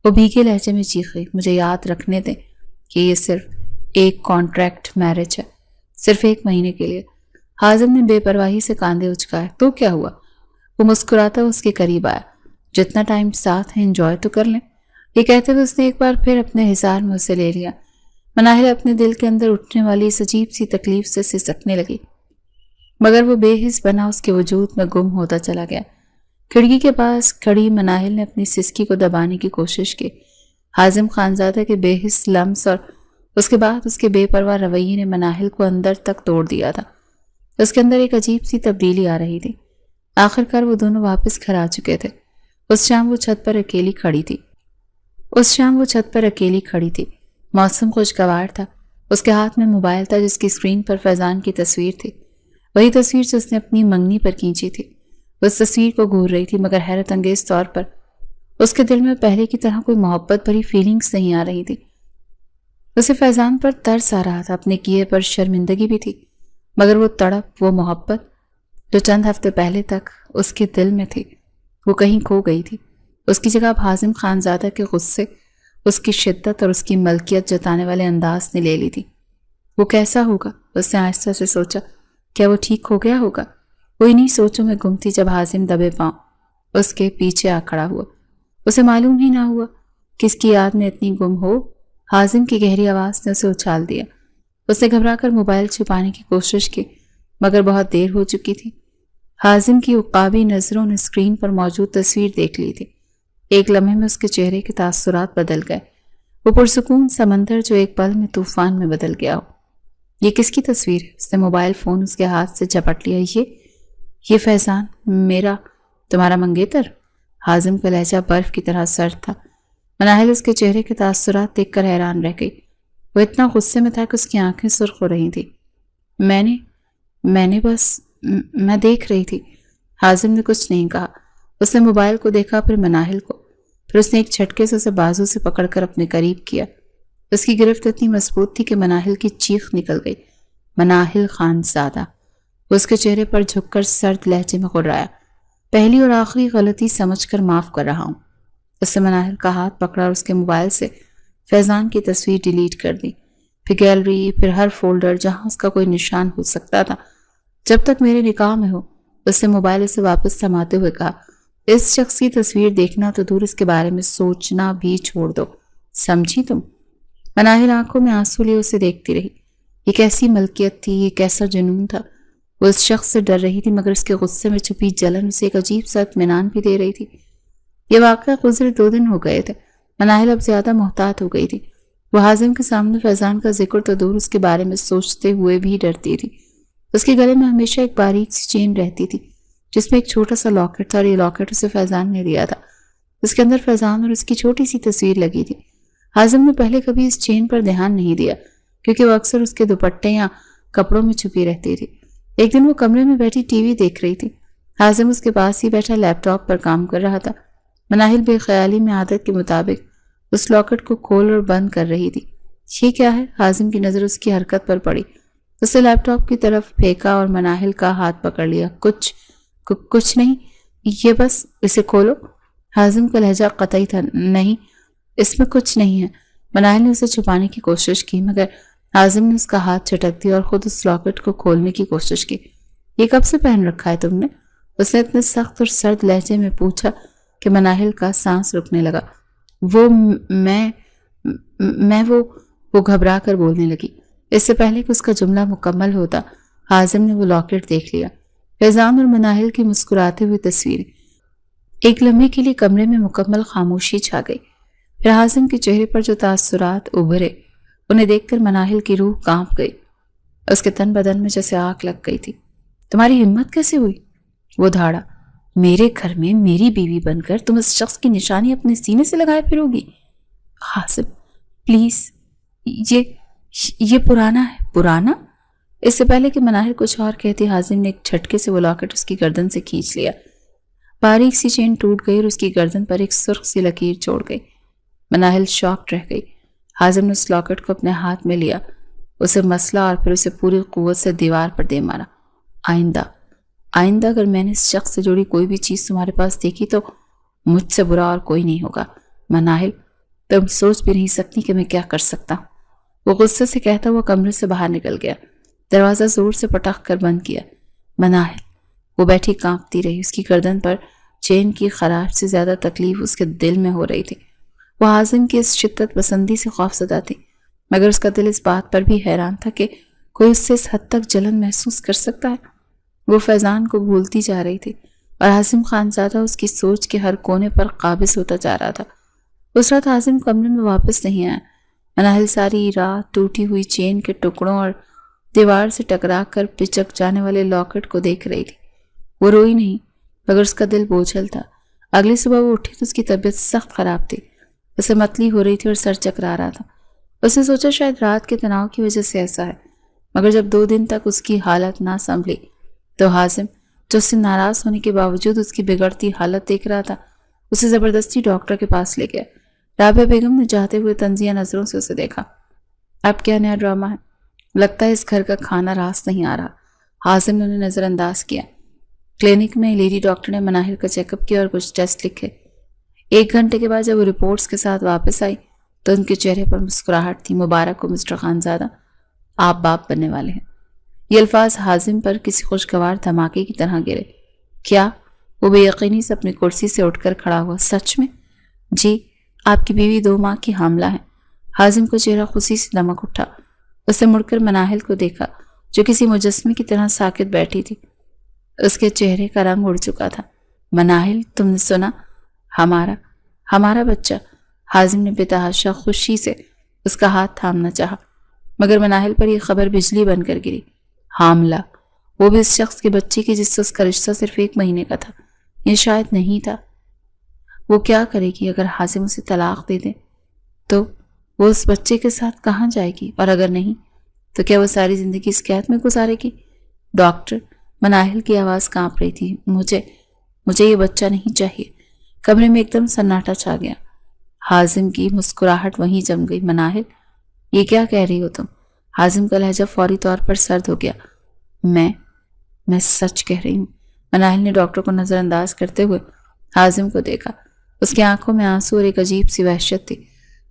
وہ بھیگے لہجے میں چیخی، مجھے یاد رکھنے دیں کہ یہ صرف ایک کانٹریکٹ میرج ہے، صرف 1 مہینے کے لیے۔ حازم نے بے پرواہی سے کاندھے اچکائے۔ تو کیا ہوا؟ وہ مسکراتا اس کے قریب آیا۔ جتنا ٹائم ساتھ ہے انجوائے تو کر لیں۔ یہ کہتے ہوئے اس نے ایک بار پھر اپنے حصار میں اسے لے لیا۔ مناہل اپنے دل کے اندر اٹھنے والی اس عجیب سی تکلیف سے سسکنے لگی، مگر وہ بے حس بنا اس کے وجود میں گم ہوتا چلا گیا۔ کھڑکی کے پاس کھڑی مناہل نے اپنی سسکی کو دبانے کی کوشش کی۔ حازم خانزادہ کے بے حس لمس اور اس کے بعد اس کے بے پرواہ رویے نے مناہل کو اندر تک توڑ دیا تھا۔ اس کے اندر ایک عجیب سی تبدیلی آ رہی تھی۔ آخر کار وہ دونوں واپس گھر آ چکے تھے۔ اس شام وہ چھت پر اکیلی کھڑی تھی۔ موسم خوشگوار تھا۔ اس کے ہاتھ میں موبائل تھا جس کی اسکرین پر فیضان کی تصویر تھی، وہی تصویر جو اس نے اپنی منگنی پر کھینچی تھی۔ اس تصویر کو گھور رہی تھی، مگر حیرت انگیز طور پر اس کے دل میں پہلے کی طرح کوئی محبت بھری فیلنگز نہیں آ رہی تھی۔ اسے فیضان پر ترس آ رہا تھا، اپنے کیے پر شرمندگی بھی تھی، مگر وہ تڑپ، وہ محبت جو چند ہفتے پہلے تک اس کے دل میں تھی، وہ کہیں کھو گئی تھی۔ اس کی جگہ اب حازم خانزادہ کے غصے، اس کی شدت اور اس کی ملکیت جتانے والے انداز نے لے لی تھی۔ وہ کیسا ہوگا؟ اس نے آہستہ سے سوچا۔ کیا وہ ٹھیک ہو گیا ہوگا؟ وہ انہی سوچوں میں گم تھی جب حازم دبے پاؤں اس کے پیچھے آ کھڑا ہوا۔ اسے معلوم ہی نہ ہوا کس کی یاد میں اتنی گم ہو، حازم کی گہری آواز نے اسے اچھال دیا۔ اس نے گھبرا کر موبائل چھپانے کی کوشش کی، مگر بہت دیر ہو چکی تھی۔ حازم کی عقابی نظروں نے اسکرین پر موجود تصویر دیکھ لی تھی۔ ایک لمحے میں اس کے چہرے کے تاثرات بدل گئے۔ وہ پرسکون سمندر جو ایک پل میں طوفان میں بدل گیا ہو۔ یہ کس کی تصویر ہے؟ اس نے موبائل فون اس کے ہاتھ سے جھپٹ لیا۔ یہ فیضان، تمہارا منگیتر؟ حازم کا لہجہ برف کی طرح سرد تھا۔ مناہل اس کے چہرے کے تاثرات دیکھ کر حیران رہ گئی۔ وہ اتنا غصے میں تھا کہ اس کی آنکھیں سرخ ہو رہی تھیں۔ میں دیکھ رہی تھی۔ حازم نے کچھ نہیں کہا۔ اس نے موبائل کو دیکھا، پھر مناہل کو، پھر اس نے ایک جھٹکے سے اسے بازو سے پکڑ کر اپنے قریب کیا۔ اس کی گرفت اتنی مضبوط تھی کہ مناہل کی چیخ نکل گئی۔ مناہل خانزادہ! وہ اس کے چہرے پر جھک کر سرد لہجے میں غرایا۔ پہلی اور آخری غلطی سمجھ کر معاف کر رہا ہوں۔ اس نے مناہل کا ہاتھ پکڑا اور اس کے موبائل سے فیضان کی تصویر ڈیلیٹ کر دی، پھر گیلری، پھر ہر فولڈر جہاں اس کا کوئی نشان ہو سکتا تھا۔ جب تک میرے نکاح میں ہو، اس نے موبائل اسے واپس تھماتے ہوئے کہا، اس شخص کی تصویر دیکھنا تو دور، اس کے بارے میں سوچنا بھی چھوڑ دو، سمجھی تم؟ مناہل آنکھوں میں آنسو لیے اسے دیکھتی رہی۔ یہ کیسی ملکیت تھی، یہ کیسا جنون تھا۔ وہ اس شخص سے ڈر رہی تھی، مگر اس کے غصے میں چھپی جلن اسے ایک عجیب سا اطمینان بھی دے رہی تھی۔ یہ واقعہ گزرے 2 دن ہو گئے تھے۔ مناہل اب زیادہ محتاط ہو گئی تھی۔ وہ حازم کے سامنے فیضان کا ذکر تو دور، اس کے بارے میں سوچتے ہوئے بھی ڈرتی تھی۔ اس کے گلے میں ہمیشہ ایک باریک سی چین رہتی تھی جس میں ایک چھوٹا سا لاکٹ تھا، اور یہ لاکٹ اسے فیضان نے دیا تھا۔ اس کے اندر فیضان اور اس کی چھوٹی سی تصویر لگی تھی۔ حازم نے پہلے کبھی اس چین پر دھیان نہیں دیا، کیونکہ وہ اکثر اس کے دوپٹے یا کپڑوں میں چھپی رہتی تھی۔ ایک دن وہ کمرے میں بیٹھی ٹی وی دیکھ رہی تھی۔ حازم اس کے پاس ہی بیٹھا لیپ ٹاپ پر کام کر رہا تھا۔ مناہل بے خیالی میں عادت کے مطابق اس لاکٹ کو کھول اور بند کر رہی تھی۔ یہ کیا ہے؟ حازم کی نظر اس کی حرکت پر پڑی۔ اسے لیپ ٹاپ کی طرف پھینکا اور مناہل کا ہاتھ پکڑ لیا۔ کچھ نہیں، یہ بس اسے کھولو۔ حازم کا لہجہ قطعی تھا۔ نہیں، اس میں کچھ نہیں ہے۔ مناہل نے اسے چھپانے کی کوشش کی، مگر حازم نے اس کا ہاتھ جھٹک دیا اور خود اس لاکٹ کو کھولنے کی کوشش کی۔ یہ کب سے پہن رکھا ہے تم نے؟ اس نے اتنے سخت اور سرد لہجے میں پوچھا کہ مناہل کا سانس رکنے لگا۔ وہ گھبرا کر بولنے لگی۔ اس سے پہلے کہ اس کا جملہ مکمل ہوتا، حازم نے وہ لاکٹ دیکھ لیا۔ فیضان اور مناہل کی مسکراتے ہوئی تصویریں۔ ایک لمحے کے لیے کمرے میں مکمل خاموشی چھا گئی۔ پھر حازم کے چہرے پر جو تاثرات ابھرے، انہیں دیکھ کر مناہل کی روح کانپ گئی۔ اس کے تن بدن میں جیسے آگ لگ گئی تھی۔ تمہاری ہمت کیسے ہوئی؟ وہ دھاڑا۔ میرے گھر میں میری بیوی بن کر تم اس شخص کی نشانی اپنے سینے سے لگائے پھرو گی؟ حازم پلیز، یہ پرانا ہے۔ پرانا؟ اس سے پہلے کہ مناہل کچھ اور کہتی، حازم نے ایک جھٹکے سے وہ لاکٹ اس کی گردن سے کھینچ لیا۔ باریک سی چین ٹوٹ گئی اور اس کی گردن پر ایک سرخ سی لکیر چھوڑ گئی۔ مناہل شاکڈ رہ گئی۔ حازم نے اس لاکٹ کو اپنے ہاتھ میں لیا، اسے مسلا اور پھر اسے پوری قوت سے دیوار پر دے مارا۔ آئندہ اگر میں نے اس شخص سے جڑی کوئی بھی چیز تمہارے پاس دیکھی تو مجھ سے برا اور کوئی نہیں ہوگا۔ مناہل، تم سوچ بھی نہیں سکتی کہ میں کیا کر سکتا ہوں۔ وہ غصے سے کہتا ہوا کمرے سے باہر نکل گیا، دروازہ زور سے پٹخ کر بند کیا۔ مناہل، وہ بیٹھی کانپتی رہی۔ اس کی گردن پر چین کی خراش سے زیادہ تکلیف اس کے دل میں ہو رہی تھی۔ وہ حازم کی اس شدت پسندی سے خوف زدہ تھی، مگر اس کا دل اس بات پر بھی حیران تھا کہ کوئی اس سے اس حد تک جلن محسوس کر سکتا ہے۔ وہ فیضان کو بھولتی جا رہی تھی اور عاصم خانزادہ اس کی سوچ کے ہر کونے پر قابض ہوتا جا رہا تھا۔ اس رات عاصم کمرے میں واپس نہیں آیا۔ مناہل ساری رات ٹوٹی ہوئی چین کے ٹکڑوں اور دیوار سے ٹکرا کر پچک جانے والے لاکٹ کو دیکھ رہی تھی۔ وہ روئی نہیں مگر اس کا دل بوجھل تھا۔ اگلی صبح وہ اٹھی تو اس کی طبیعت سخت خراب تھی۔ اسے متلی ہو رہی تھی اور سر چکرا رہا تھا۔ اس نے سوچا شاید رات کے تناؤ کی وجہ سے ایسا ہے، مگر جب 2 دن تک اس کی حالت نہ سنبھلی تو حازم، جو اس سے ناراض ہونے کے باوجود اس کی بگڑتی حالت دیکھ رہا تھا، اسے زبردستی ڈاکٹر کے پاس لے گیا۔ رابعہ بیگم نے جاتے ہوئے طنزیہ نظروں سے اسے دیکھا۔ اب کیا نیا ڈرامہ ہے؟ لگتا ہے اس گھر کا کھانا راست نہیں آ رہا۔ حازم نے انہیں نظر انداز کیا۔ کلینک میں لیڈی ڈاکٹر نے مناہل کا چیک اپ کیا اور کچھ ٹیسٹ لکھے۔ 1 گھنٹے کے بعد جب وہ رپورٹس کے ساتھ واپس آئی تو ان کے چہرے پر مسکراہٹ تھی۔ مبارک ہو مسٹر خانزادہ، آپ باپ بننے والے ہیں۔ یہ الفاظ حازم پر کسی خوشگوار دھماکے کی طرح گرے۔ کیا؟ وہ بے یقینی سے اپنی کرسی سے اٹھ کر کھڑا ہوا۔ سچ میں؟ جی، آپ کی بیوی 2 ماہ کی حاملہ ہے۔ حازم کو چہرہ خوشی سے دمک اٹھا۔ اس نے مڑ کر مناہل کو دیکھا جو کسی مجسمے کی طرح ساکت بیٹھی تھی۔ اس کے چہرے کا رنگ اڑ چکا تھا۔ مناہل، تم نے سنا؟ ہمارا بچہ۔ حازم نے بے تحاشا خوشی سے اس کا ہاتھ تھامنا چاہا مگر مناہل پر یہ خبر بجلی بن کر گری۔ حاملہ، وہ بھی اس شخص کے بچے کی جس سے اس کا رشتہ صرف 1 مہینے کا تھا۔ یہ شاید نہیں تھا۔ وہ کیا کرے گی اگر حازم اسے طلاق دے دے تو؟ وہ اس بچے کے ساتھ کہاں جائے گی؟ اور اگر نہیں تو کیا وہ ساری زندگی اس قید میں گزارے گی؟ ڈاکٹر، مناہل کی آواز کانپ رہی تھی، مجھے یہ بچہ نہیں چاہیے۔ کمرے میں ایک دم سناٹا چھا گیا۔ حازم کی مسکراہٹ وہیں جم گئی۔ مناہل، یہ کیا کہہ رہی ہو تم؟ حازم کا لہجہ فوری طور پر سرد ہو گیا۔ میں سچ کہہ رہی ہوں۔ مناہل نے ڈاکٹر کو نظر انداز کرتے ہوئے حازم کو دیکھا۔ اس کی آنکھوں میں آنسو اور ایک عجیب سی وحشت تھی۔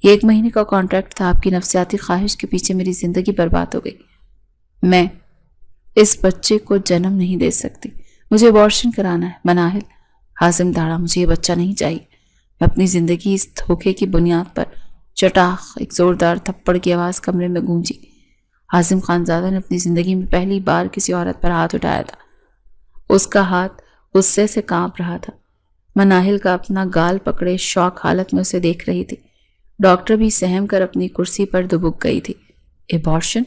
یہ 1 مہینے کا کانٹریکٹ تھا، آپ کی نفسیاتی خواہش کے پیچھے میری زندگی برباد ہو گئی۔ میں اس بچے کو جنم نہیں دے سکتی، مجھے ابارشن کرانا ہے۔ مناہل، حازم داڑا، مجھے یہ بچہ نہیں چاہیے۔ میں اپنی زندگی اس دھوکے کی بنیاد پر چٹاخ ایک زوردار تھپڑ کی آواز کمرے میں گونجی۔ حازم خانزادہ نے اپنی زندگی میں پہلی بار کسی عورت پر ہاتھ اٹھایا تھا۔ اس کا ہاتھ غصے سے کانپ رہا تھا۔ مناہل کا اپنا گال پکڑے شوق حالت میں اسے دیکھ رہی تھی۔ ڈاکٹر بھی سہم کر اپنی کرسی پر دبک گئی تھی۔ ابارشن؟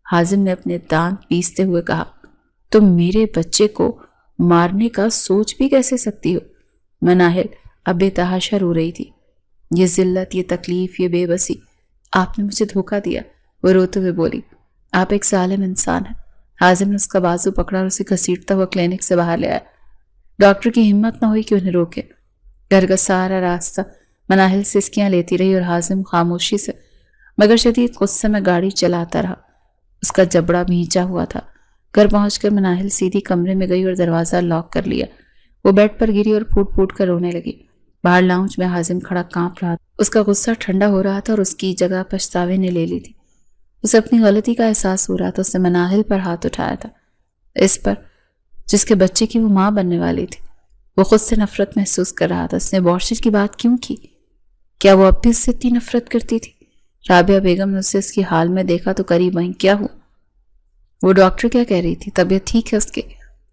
حازم نے اپنے دانت پیستے ہوئے کہا، تم میرے بچے کو مارنے کا سوچ بھی کیسے سکتی ہو؟ مناہل اب بے تحاشا رو رہی تھی۔ یہ ذلت، یہ تکلیف، یہ بے بسی، آپ نے مجھے دھوکہ دیا۔ وہ روتے ہوئے بولی، آپ ایک ظالم انسان ہیں۔ حازم نے اس کا بازو پکڑا اور اسے گھسیٹتا ہوا کلینک سے باہر لے آیا۔ ڈاکٹر کی ہمت نہ ہوئی کہ انہیں روکے۔ گھر کا سارا راستہ مناہل سسکیاں لیتی رہی اور حازم خاموشی سے مگر شدید غصے میں گاڑی چلاتا رہا۔ اس کا جبڑا بھینچا ہوا تھا۔ گھر پہنچ کر مناہل سیدھی کمرے میں گئی اور دروازہ لاک کر لیا۔ وہ بیڈ پر گری اور پھوٹ پھوٹ کر رونے لگی۔ باہر لاؤنج میں حازم کھڑا کانپ رہا تھا۔ اس کا غصہ ٹھنڈا ہو رہا تھا اور اس کی جگہ پچھتاوے نے لے لی تھی۔ اسے اپنی غلطی کا احساس ہو رہا تھا۔ اس نے مناہل پر ہاتھ اٹھایا تھا، اس پر جس کے بچے کی وہ ماں بننے والی تھی۔ وہ خود سے نفرت محسوس کر رہا تھا۔ اس نے ابارشن کی بات کیوں کی؟ کیا وہ اب بھی اس سے اتنی نفرت کرتی تھی؟ رابعہ بیگم نے اسے اس کی حال میں دیکھا تو قریب آئیں۔ کیا ہوا؟ وہ ڈاکٹر کیا کہہ رہی تھی؟ طبیعت ٹھیک ہے اس کی؟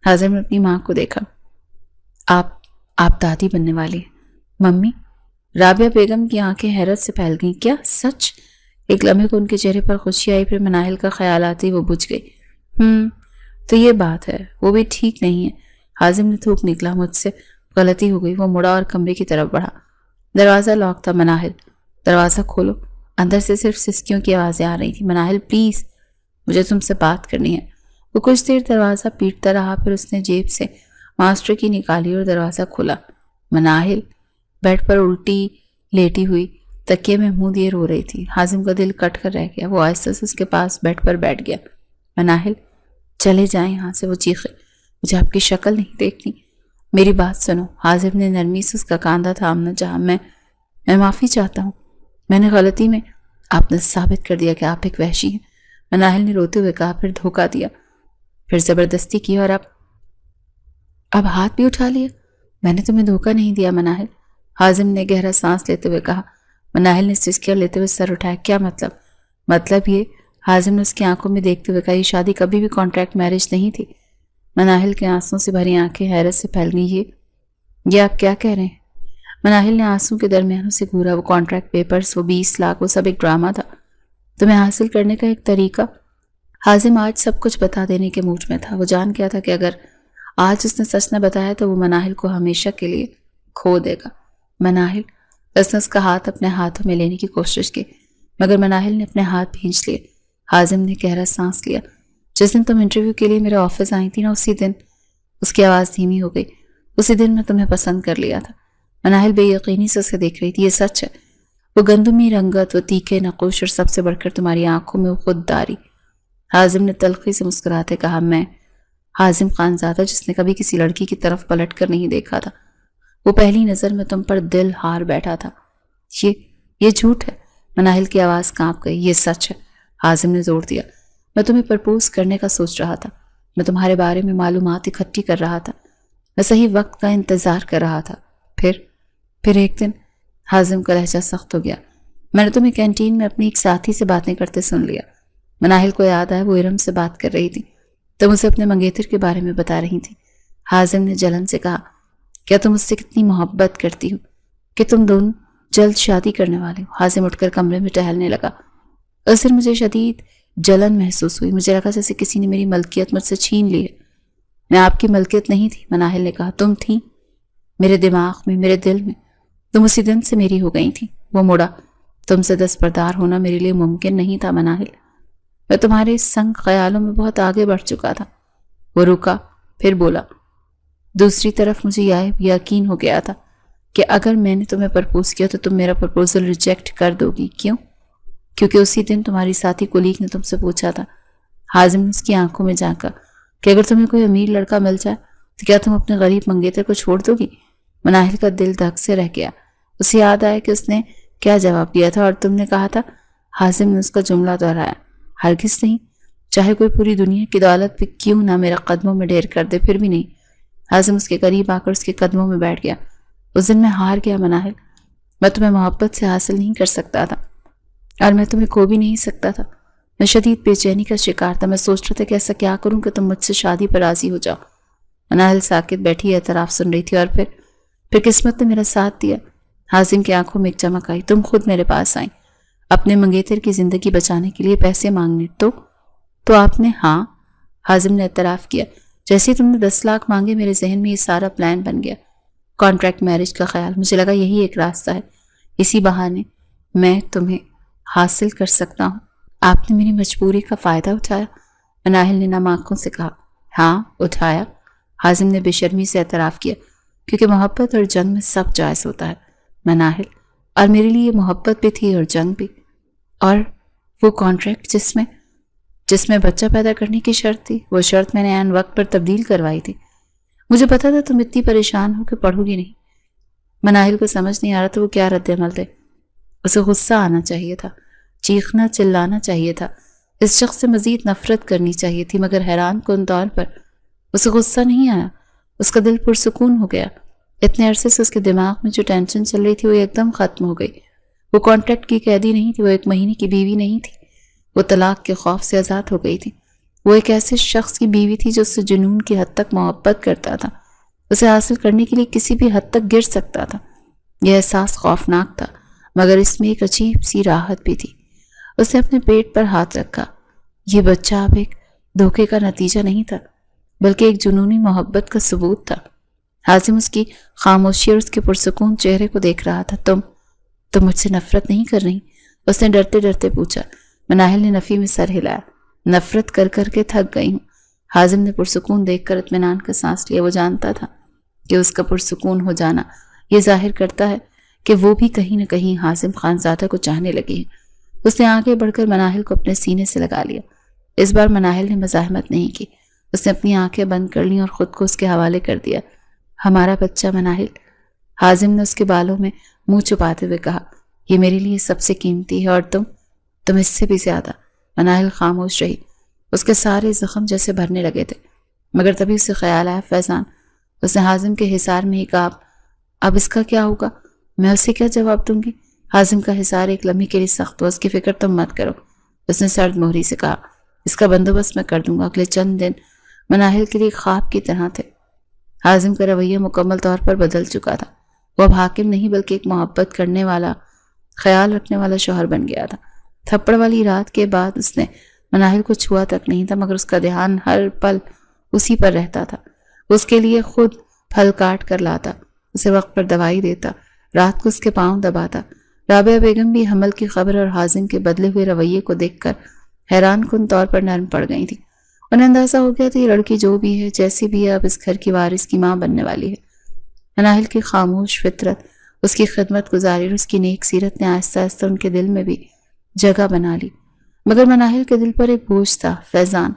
حازم نے اپنی ماں کو دیکھا۔ آپ دادی بننے والی ہیں۔ ممی؟ رابعہ بیگم کی آنکھیں حیرت سے پھیل گئیں۔ کیا سچ؟ ایک لمحے کو ان کے چہرے پر خوشی آئی، پھر مناہل کا خیال آتے ہی وہ بجھ گئی۔ تو یہ بات ہے، وہ بھی ٹھیک نہیں ہے۔ حازم نے تھوک نکلا، مجھ سے غلطی ہو گئی۔ وہ مڑا اور کمرے کی طرف بڑھا۔ دروازہ لاک تھا۔ مناہل، دروازہ کھولو۔ اندر سے صرف سسکیوں کی آوازیں آ رہی تھی۔ مناہل پلیز، مجھے تم سے بات کرنی ہے۔ وہ کچھ دیر دروازہ پیٹتا رہا، پھر اس نے جیب سے ماسٹر کی نکالی اور دروازہ کھولا۔ مناہل بیڈ پر الٹی لیٹی ہوئی تکیے میں منہ دیے رو رہی تھی۔ حازم کا دل کٹ کر رہ گیا۔ وہ آہستہ سے اس کے پاس بیڈ پر بیٹھ گیا۔ مناہل، چلے جائیں یہاں سے، وہ چیخے، مجھے آپ کی شکل نہیں دیکھنی۔ میری بات سنو۔ حازم نے نرمی سے اس کا کاندھا تھامنا چاہا۔ میں معافی چاہتا ہوں، میں نے غلطی میں آپ نے ثابت کر دیا کہ آپ ایک وحشی ہیں۔ مناہل نے روتے ہوئے کہا، پھر دھوکہ دیا، پھر زبردستی کی اور اب ہاتھ بھی اٹھا لیا۔ میں نے تمہیں دھوکہ نہیں دیا مناہل۔ حازم نے گہرا سانس لیتے ہوئے کہا۔ مناہل نے سسکیاں لیتے ہوئے سر اٹھایا۔ کیا مطلب؟ مطلب یہ؟ حازم نے اس کی آنکھوں میں دیکھتے ہوئے کہا، یہ شادی کبھی بھی کانٹریکٹ میرج نہیں تھی۔ مناہل کے آنسوں سے بھری آنکھیں حیرت سے پھیل گئی۔ یہ آپ کیا کہہ رہے ہیں؟ مناہل نے آنسوں کے درمیانوں سے گھورا، وہ کانٹریکٹ پیپرز، وہ 20 لاکھ، وہ سب ایک ڈرامہ تھا، تمہیں حاصل کرنے کا ایک طریقہ۔ حازم آج سب کچھ بتا دینے کے موڈ میں تھا۔ وہ جان گیا تھا کہ اگر آج اس نے سچ نہ بتایا تو وہ مناہل کو ہمیشہ کے لیے کھو دے گا۔ مناہل، اس نے اس کا ہاتھ اپنے ہاتھوں میں لینے کی کوشش کی، مگر مناہل نے اپنے ہاتھ بھینچ لیے۔ حازم نے گہرا سانس لیا۔ جس دن تم انٹرویو کے لیے میرے آفس آئی تھی نا، اسی دن، اس کی آواز دھیمی ہو گئی، اسی دن میں تمہیں پسند کر لیا تھا۔ مناہل بے یقینی سے اسے دیکھ رہی تھی۔ یہ سچ ہے؟ وہ گندمی رنگت، وہ تیکھے نقوش، اور سب سے بڑھ کر تمہاری آنکھوں میں وہ خودداری۔ حازم نے تلخی سے مسکراتے کہا، میں حازم خانزادہ جس نے کبھی کسی لڑکی کی طرف پلٹ کر نہیں دیکھا تھا، وہ پہلی نظر میں تم پر دل ہار بیٹھا تھا۔ یہ جھوٹ ہے۔ مناہل کی آواز کانپ گئی۔ یہ سچ ہے، حازم نے زور دیا۔ میں تمہیں پرپوز کرنے کا سوچ رہا تھا، میں تمہارے بارے میں معلومات اکٹھی کر رہا تھا، میں صحیح وقت کا انتظار کر رہا تھا۔ پھر ایک دن، حازم کا لہجہ سخت ہو گیا، میں نے تمہیں کینٹین میں اپنی ایک ساتھی سے باتیں کرتے سن لیا۔ مناہل کو یاد آیا وہ ارم سے بات کر رہی تھی، تم اسے اپنے منگیتر کے بارے میں بتا رہی تھی۔ حازم نے جلن سے کہا، کیا تم اس سے کتنی محبت کرتی ہو کہ تم دونوں جلد شادی کرنے والے ہو؟ حازم اٹھ کر کمرے میں ٹہلنے لگا۔ اس دن مجھے شدید جلن محسوس ہوئی، مجھے لگا جیسے کسی نے میری ملکیت مجھ سے چھین لی ہے۔ میں آپ کی ملکیت نہیں تھی، مناہل نے کہا، تم تھی میرے دماغ میں، میرے دل میں، تم اسی دن سے میری ہو گئی تھی۔ وہ مڑا، تم سے دستبردار ہونا میرے لیے ممکن نہیں تھا مناہل، میں تمہارے سنگ خیالوں میں بہت آگے بڑھ چکا تھا۔ وہ رکا، پھر بولا، دوسری طرف مجھے یقین ہو گیا تھا کہ اگر میں نے تمہیں پرپوز کیا تو تم میرا پرپوزل ریجیکٹ کر دو گی۔ کیوں؟ کیونکہ اسی دن تمہاری ساتھی کولیگ نے تم سے پوچھا تھا۔ حازم نے اس کی آنکھوں میں جھانکا، کہ اگر تمہیں کوئی امیر لڑکا مل جائے تو کیا تم اپنے غریب منگیتر کو چھوڑ دو گی؟ مناہل کا دل دھک سے رہ گیا۔ اسے یاد آیا کہ اس نے کیا جواب دیا تھا، اور تم نے کہا تھا۔ حازم نے اس کا جملہ دہرایا، ہرگز نہیں، چاہے کوئی پوری دنیا کی دولت بھی کیوں نہ میرے قدموں میں ڈھیر کر دے، پھر بھی نہیں۔ حازم اس کے قریب آ کر اس کے قدموں میں بیٹھ گیا۔ اس دن میں ہار گیا مناہل، میں تمہیں محبت سے حاصل نہیں کر سکتا تھا، اور میں تمہیں کھو بھی نہیں سکتا تھا۔ میں شدید بے چینی کا شکار تھا، میں سوچ رہا تھا کہ ایسا کیا کروں کہ تم مجھ سے شادی پر راضی ہو جاؤ۔ مناہل ساکت بیٹھی اعتراف سن رہی تھی، اور پھر قسمت نے میرا ساتھ دیا۔ حازم کی آنکھوں میں ایک چمک آئی، تم خود میرے پاس آئیں اپنے منگیتر کی زندگی بچانے کے لیے پیسے مانگنے۔ تو آپ نے؟ ہاں، حازم نے اعتراف کیا، جیسے تم نے 10 لاکھ مانگے میرے ذہن میں یہ سارا پلان بن گیا، کانٹریکٹ میرج کا خیال۔ مجھے لگا یہی ایک راستہ ہے، اسی بہانے میں تمہیں حاصل کر سکتا ہوں۔ آپ نے میری مجبوری کا فائدہ اٹھایا، مناہل نے نم آنکھوں سے کہا۔ ہاں اٹھایا، حازم نے بے شرمی سے اعتراف کیا، کیونکہ محبت اور جنگ میں سب جائز ہوتا ہے مناہل، اور میرے لیے محبت بھی تھی اور جنگ بھی، اور وہ کانٹریکٹ جس میں بچہ پیدا کرنے کی شرط تھی، وہ شرط میں نے عین وقت پر تبدیل کروائی تھی۔ مجھے پتا تھا تم اتنی پریشان ہو کہ پڑھو گی نہیں۔ مناہل کو سمجھ نہیں آ رہا تھا وہ کیا رد عمل دے۔ اسے غصہ آنا چاہیے تھا، چیخنا چلانا چاہیے تھا، اس شخص سے مزید نفرت کرنی چاہیے تھی، مگر حیران کن طور پر اسے غصہ نہیں آیا۔ اس کا دل پرسکون ہو گیا۔ اتنے عرصے سے اس کے دماغ میں جو ٹینشن چل رہی تھی وہ ایک دم ختم ہو گئی۔ وہ کانٹریکٹ کی قیدی نہیں تھی، وہ 1 مہینے کی بیوی نہیں تھی، وہ طلاق کے خوف سے آزاد ہو گئی تھی۔ وہ ایک ایسے شخص کی بیوی تھی جو اس سے جنون کی حد تک محبت کرتا تھا، اسے حاصل کرنے کے لیے کسی بھی حد تک گر سکتا تھا۔ یہ احساس خوفناک تھا، مگر اس میں ایک عجیب سی راحت بھی تھی۔ اس نے اپنے پیٹ پر ہاتھ رکھا۔ یہ بچہ اب ایک دھوکے کا نتیجہ نہیں تھا، بلکہ ایک جنونی محبت کا ثبوت تھا۔ حازم اس کی خاموشی اور اس کے پرسکون چہرے کو دیکھ رہا تھا۔ تم مجھ سے نفرت نہیں کر رہی؟ اس نے ڈرتے ڈرتے پوچھا۔ مناہل نے نفی میں سر ہلایا۔ نفرت کر کر کے تھک گئی ہوں۔ حازم نے پرسکون دیکھ کر اطمینان کا سانس لیا۔ وہ جانتا تھا کہ اس کا پرسکون ہو جانا یہ ظاہر کرتا ہے کہ وہ بھی کہیں نہ کہیں حازم خانزادہ کو چاہنے لگی ہے۔ اس نے آگے بڑھ کر مناہل کو اپنے سینے سے لگا لیا۔ اس بار مناہل نے مزاحمت نہیں کی، اس نے اپنی آنکھیں بند کر لیں اور خود کو اس کے حوالے کر دیا۔ ہمارا بچہ مناہل، حازم نے اس کے بالوں میں منہ چھپاتے ہوئے کہا، یہ میرے لیے سب سے قیمتی ہے، اور تم اس سے بھی زیادہ۔ مناہل خاموش رہی، اس کے سارے زخم جیسے بھرنے لگے تھے، مگر تبھی اسے خیال آیا فیضان۔ اس نے حازم کے حصار میں ہی کہا، اب اس کا کیا ہوگا؟ میں اسے کیا جواب دوں گی؟ حازم کا حصار ایک لمحے کے لیے سخت ہوا۔ اس کی فکر تم مت کرو، اس نے سرد مہری سے کہا۔ اس کا بندوبست میں کر دوں گا۔ اگلے چند دن مناہل کے لیے خواب کی طرح تھے۔ حازم کا رویہ مکمل طور پر بدل چکا تھا۔ وہ اب حاکم نہیں بلکہ ایک محبت کرنے والا، خیال رکھنے والا شوہر بن گیا تھا۔ تھپڑ والی رات کے بعد اس نے مناہل کو چھوا تک نہیں تھا، مگر اس کا دھیان ہر پل اسی پر رہتا تھا۔ اس کے لیے خود پھل کاٹ کر لاتا، اسے وقت پر دوائی دیتا، رات کو اس کے پاؤں دباتا۔ رابعہ بیگم بھی حمل کی خبر اور حازم کے بدلے ہوئے رویے کو دیکھ کر حیران کن طور پر نرم پڑ گئی تھی۔ انہیں اندازہ ہو گیا تھا یہ لڑکی جو بھی ہے، جیسی بھی ہے، اب اس گھر کی وارث کی ماں بننے والی ہے۔ مناہل کی خاموش فطرت، اس کی خدمت گزاری اور اس کی نیک سیرت نے آہستہ آہستہ ان کے دل میں بھی جگہ بنا لی، مگر مناہل کے دل پر ایک بوجھ تھا، فیضان۔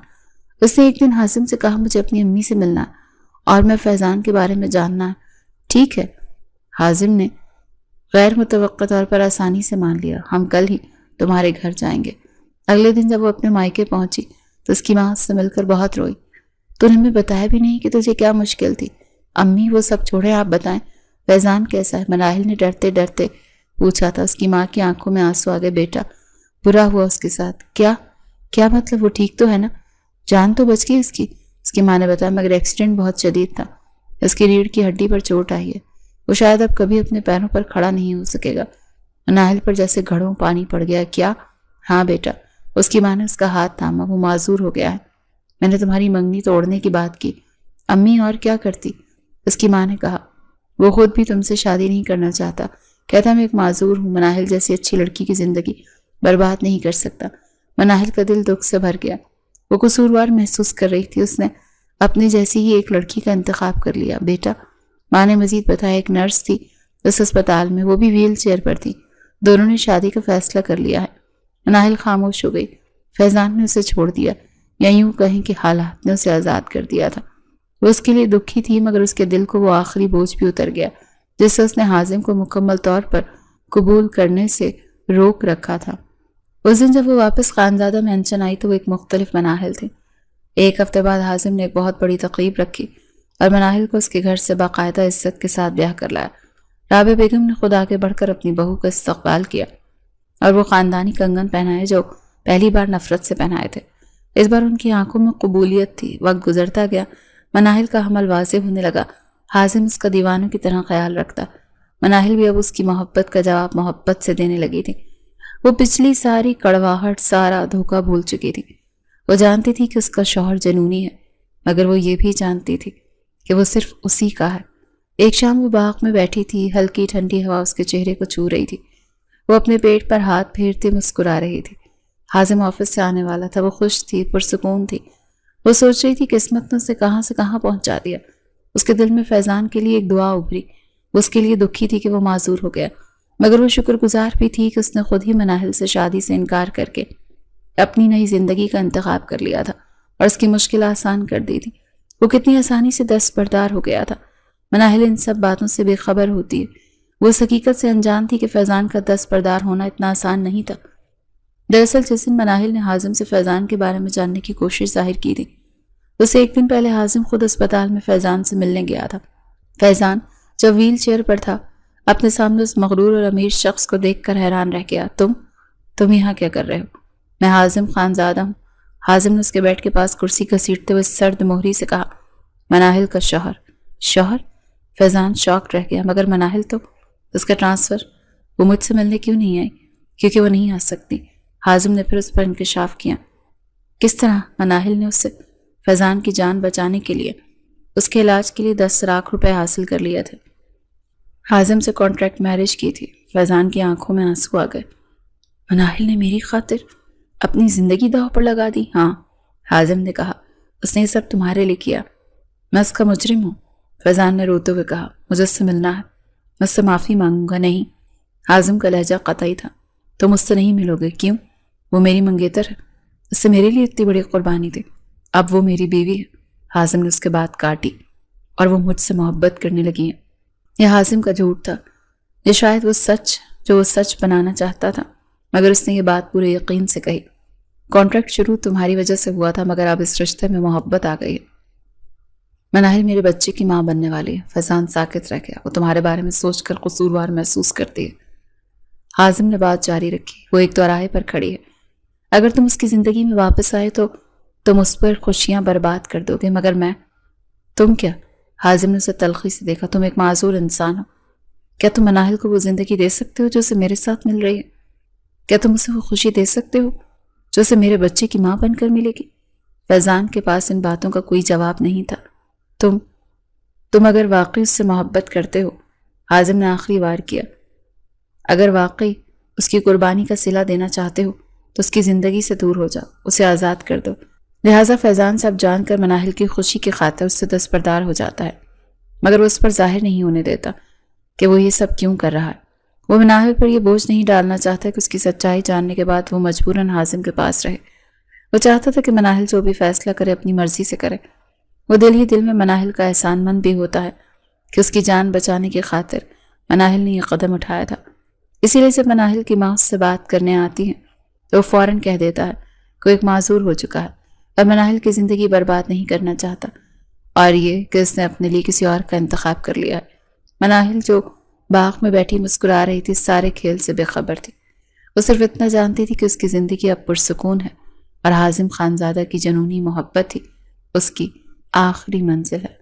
اس نے ایک دن حازم سے کہا، مجھے اپنی امی سے ملنا ہے اور میں فیضان کے بارے میں جاننا ہے۔ ٹھیک ہے، حازم نے غیر متوقع طور پر آسانی سے مان لیا۔ ہم کل ہی تمہارے گھر جائیں گے۔ اگلے دن جب وہ اپنے مائکے پہنچی تو اس کی ماں اس سے مل کر بہت روئی۔ تو نے ہمیں بتایا بھی نہیں کہ تجھے کیا مشکل تھی۔ امی وہ سب چھوڑیں، آپ بتائیں فیضان کیسا ہے؟ مناہل نے ڈرتے ڈرتے پوچھا تھا۔ اس کی ماں کی آنکھوں میں آنسو آ گئے۔ بیٹا، برا ہوا اس کے ساتھ۔ کیا مطلب؟ وہ ٹھیک تو ہے نا؟ جان تو بچ گئی اس کی؟ اس کی ماں نے بتایا، مگر ایکسیڈنٹ بہت شدید تھا۔ اس کی ریڑھ کی ہڈی پر چوٹ آئی ہے۔ وہ شاید اب کبھی اپنے پیروں پر کھڑا نہیں ہو سکے گا۔ مناہل پر جیسے گھڑوں پانی پڑ گیا۔ کیا؟ ہاں بیٹا، اس کی ماں نے اس کا ہاتھ تھاما۔ وہ معذور ہو گیا ہے۔ میں نے تمہاری منگنی توڑنے کی بات کی۔ امی اور کیا کرتی؟ اس کی ماں نے کہا، وہ خود بھی تم سے شادی نہیں کرنا چاہتا، کہتا میں ایک معذور ہوں، مناہل جیسی اچھی لڑکی کی زندگی برباد نہیں کر سکتا۔ مناہل کا دل دکھ سے بھر گیا۔ وہ قصوروار محسوس کر رہی تھی۔ اس نے اپنے جیسی ہی ایک لڑکی کا انتخاب کر لیا۔ بیٹا، ماں نے مزید بتایا، ایک نرس تھی اس اسپتال میں، وہ بھی ویل چیئر پر تھی۔ دونوں نے شادی کا فیصلہ کر لیا ہے۔ مناہل خاموش ہو گئی۔ فیضان نے اسے چھوڑ دیا، یا یوں کہیں کہ حالات نے اسے آزاد کر دیا تھا۔ وہ اس کے لیے دکھی تھی، مگر اس کے دل کو وہ آخری بوجھ بھی اتر گیا جس سے اس نے حازم کو مکمل طور پر قبول کرنے سے روک رکھا تھا۔ اس دن جب وہ واپس خانزادہ مینشن آئی تو وہ ایک مختلف مناہل تھی۔ ایک ہفتے بعد حازم نے ایک بہت بڑی تقریب رکھی اور مناہل کو اس کے گھر سے باقاعدہ عزت کے ساتھ بیاہ کر لایا۔ رابعہ بیگم نے خود آگے بڑھ کر اپنی بہو کا استقبال کیا اور وہ خاندانی کنگن پہنائے جو پہلی بار نفرت سے پہنائے تھے۔ اس بار ان کی آنکھوں میں قبولیت تھی۔ وقت گزرتا گیا، مناہل کا حمل واضح ہونے لگا۔ حازم اس کا دیوانوں کی طرح خیال رکھتا۔ مناہل بھی اب اس کی محبت کا جواب محبت سے دینے لگی تھی۔ وہ پچھلی ساری کڑواہٹ، سارا دھوکہ بھول چکی تھی۔ وہ جانتی تھی کہ اس کا شوہر جنونی ہے، مگر وہ یہ بھی جانتی تھی کہ وہ صرف اسی کا ہے۔ ایک شام وہ باغ میں بیٹھی تھی، ہلکی ٹھنڈی ہوا اس کے چہرے کو چھو رہی تھی۔ وہ اپنے پیٹ پر ہاتھ پھیرتے مسکرا رہی تھی۔ حازم آفس سے آنے والا تھا۔ وہ خوش تھی، پرسکون تھی۔ وہ سوچ رہی تھی قسمت نے اسے کہاں سے کہاں پہنچا دیا۔ اس کے دل میں فیضان کے لیے ایک دعا ابھری۔ وہ اس کے لیے دکھی تھی کہ وہ معذور ہو گیا، مگر وہ شکر گزار بھی تھی کہ اس نے خود ہی مناہل سے شادی سے انکار کر کے اپنی نئی زندگی کا انتخاب کر لیا تھا اور اس کی مشکل آسان کر دی تھی۔ وہ کتنی آسانی سے دستبردار ہو گیا تھا۔ مناہل ان سب باتوں سے بے خبر ہوتی ہے۔ وہ اس حقیقت سے انجان تھی کہ فیضان کا دستبردار ہونا اتنا آسان نہیں تھا۔ دراصل جس دن مناہل نے حازم سے فیضان کے بارے میں جاننے کی کوشش ظاہر کی تھی، اسے ایک دن پہلے حازم خود اسپتال میں فیضان سے ملنے گیا تھا۔ فیضان جب ویل چیئر پر تھا، اپنے سامنے اس مغرور اور امیر شخص کو دیکھ کر حیران رہ گیا۔ تم یہاں کیا کر رہے ہو؟ میں حازم خانزادہ ہوں۔ حازم نے اس کے بیڈ کے پاس کرسی گھسیٹتے ہوئے سرد مہری سے کہا، مناہل کا شوہر؟ شوہر؟ فیضان شاک رہ گیا۔ مگر مناہل تو اس کا ٹرانسفر، وہ مجھ سے ملنے کیوں نہیں آئی؟ کیونکہ وہ نہیں آ سکتی۔ حازم نے پھر اس پر انکشاف کیا۔ کس طرح؟ مناہل نے اس سے فیضان کی جان بچانے کے لیے اس کے علاج کے لیے 10 لاکھ روپے حاصل کر لیے تھے۔ حازم سے کانٹریکٹ میرج کی تھی۔ فیضان کی آنکھوں میں آنسو آ گئے۔ مناہل نے میری خاطر اپنی زندگی داؤ پر لگا دی؟ ہاں، حازم نے کہا، اس نے یہ سب تمہارے لیے کیا۔ میں اس کا مجرم ہوں؟ فیضان نے روتے ہوئے کہا، مجھے اس سے ملنا ہے، میں اس سے معافی مانگوں گا۔ نہیں، حازم کا لہجہ قطعی تھا، تم اس سے نہیں ملو گے۔ کیوں؟ وہ میری منگیتر ہے، اس سے میرے لیے اتنی بڑی قربانی تھی، اب وہ میری بیوی ہے۔ حازم نے اس کے بات کاٹی، اور وہ مجھ سے محبت کرنے لگی ہیں۔ یہ حازم کا جھوٹ تھا، یہ شاید وہ سچ جو وہ سچ بنانا چاہتا تھا، مگر اس نے یہ بات پورے یقین سے کہی۔ کانٹریکٹ شروع تمہاری وجہ سے ہوا تھا، مگر اب اس رشتے میں محبت آ گئی ہے۔ مناہل میرے بچے کی ماں بننے والی ہے۔ فیضان ساکت رہ گیا۔ وہ تمہارے بارے میں سوچ کر قصوروار محسوس کرتی ہے۔ حازم نے بات جاری رکھی، وہ ایک دوراہے پر کھڑی ہے، اگر تم اس کی زندگی میں واپس آئے تو تم اس پر خوشیاں برباد کر دو گے، مگر میں… تم کیا؟ حازم نے اسے تلخی سے دیکھا۔ تم ایک معذور انسان ہو۔ کیا تم مناہل کو وہ زندگی دے سکتے ہو جو اسے میرے ساتھ مل رہی ہے؟ کیا تم اسے وہ خوشی دے سکتے ہو جو اسے میرے بچے کی ماں بن کر ملے گی؟ فیضان کے پاس ان باتوں کا کوئی جواب نہیں تھا۔ تم اگر واقعی اس سے محبت کرتے ہو، حازم نے آخری وار کیا، اگر واقعی اس کی قربانی کا صلہ دینا چاہتے ہو تو اس کی زندگی سے دور ہو جاؤ، اسے آزاد کر دو۔ لہٰذا فیضان سب جان کر مناہل کی خوشی کی خاطر اس سے دستبردار ہو جاتا ہے، مگر وہ اس پر ظاہر نہیں ہونے دیتا کہ وہ یہ سب کیوں کر رہا ہے۔ وہ مناہل پر یہ بوجھ نہیں ڈالنا چاہتا کہ اس کی سچائی جاننے کے بعد وہ مجبوراً حازم کے پاس رہے۔ وہ چاہتا تھا کہ مناہل جو بھی فیصلہ کرے اپنی مرضی سے کرے۔ وہ دل ہی دل میں مناہل کا احسان مند بھی ہوتا ہے کہ اس کی جان بچانے کی خاطر مناہل نے یہ قدم اٹھایا تھا۔ اسی لیے جب مناہل کی ماں اس سے بات کرنے آتی ہے تو وہ فوراً کہہ دیتا ہے کہ وہ ایک معذور ہو چکا ہے اور مناہل کی زندگی برباد نہیں کرنا چاہتا، اور یہ کہ اس نے اپنے لیے کسی اور کا انتخاب کر لیا ہے۔ مناہل جو باغ میں بیٹھی مسکرا رہی تھی، سارے کھیل سے بے خبر تھی۔ وہ صرف اتنا جانتی تھی کہ اس کی زندگی اب پرسکون ہے اور حازم خانزادہ کی جنونی محبت ہی اس کی آخری منزل ہے۔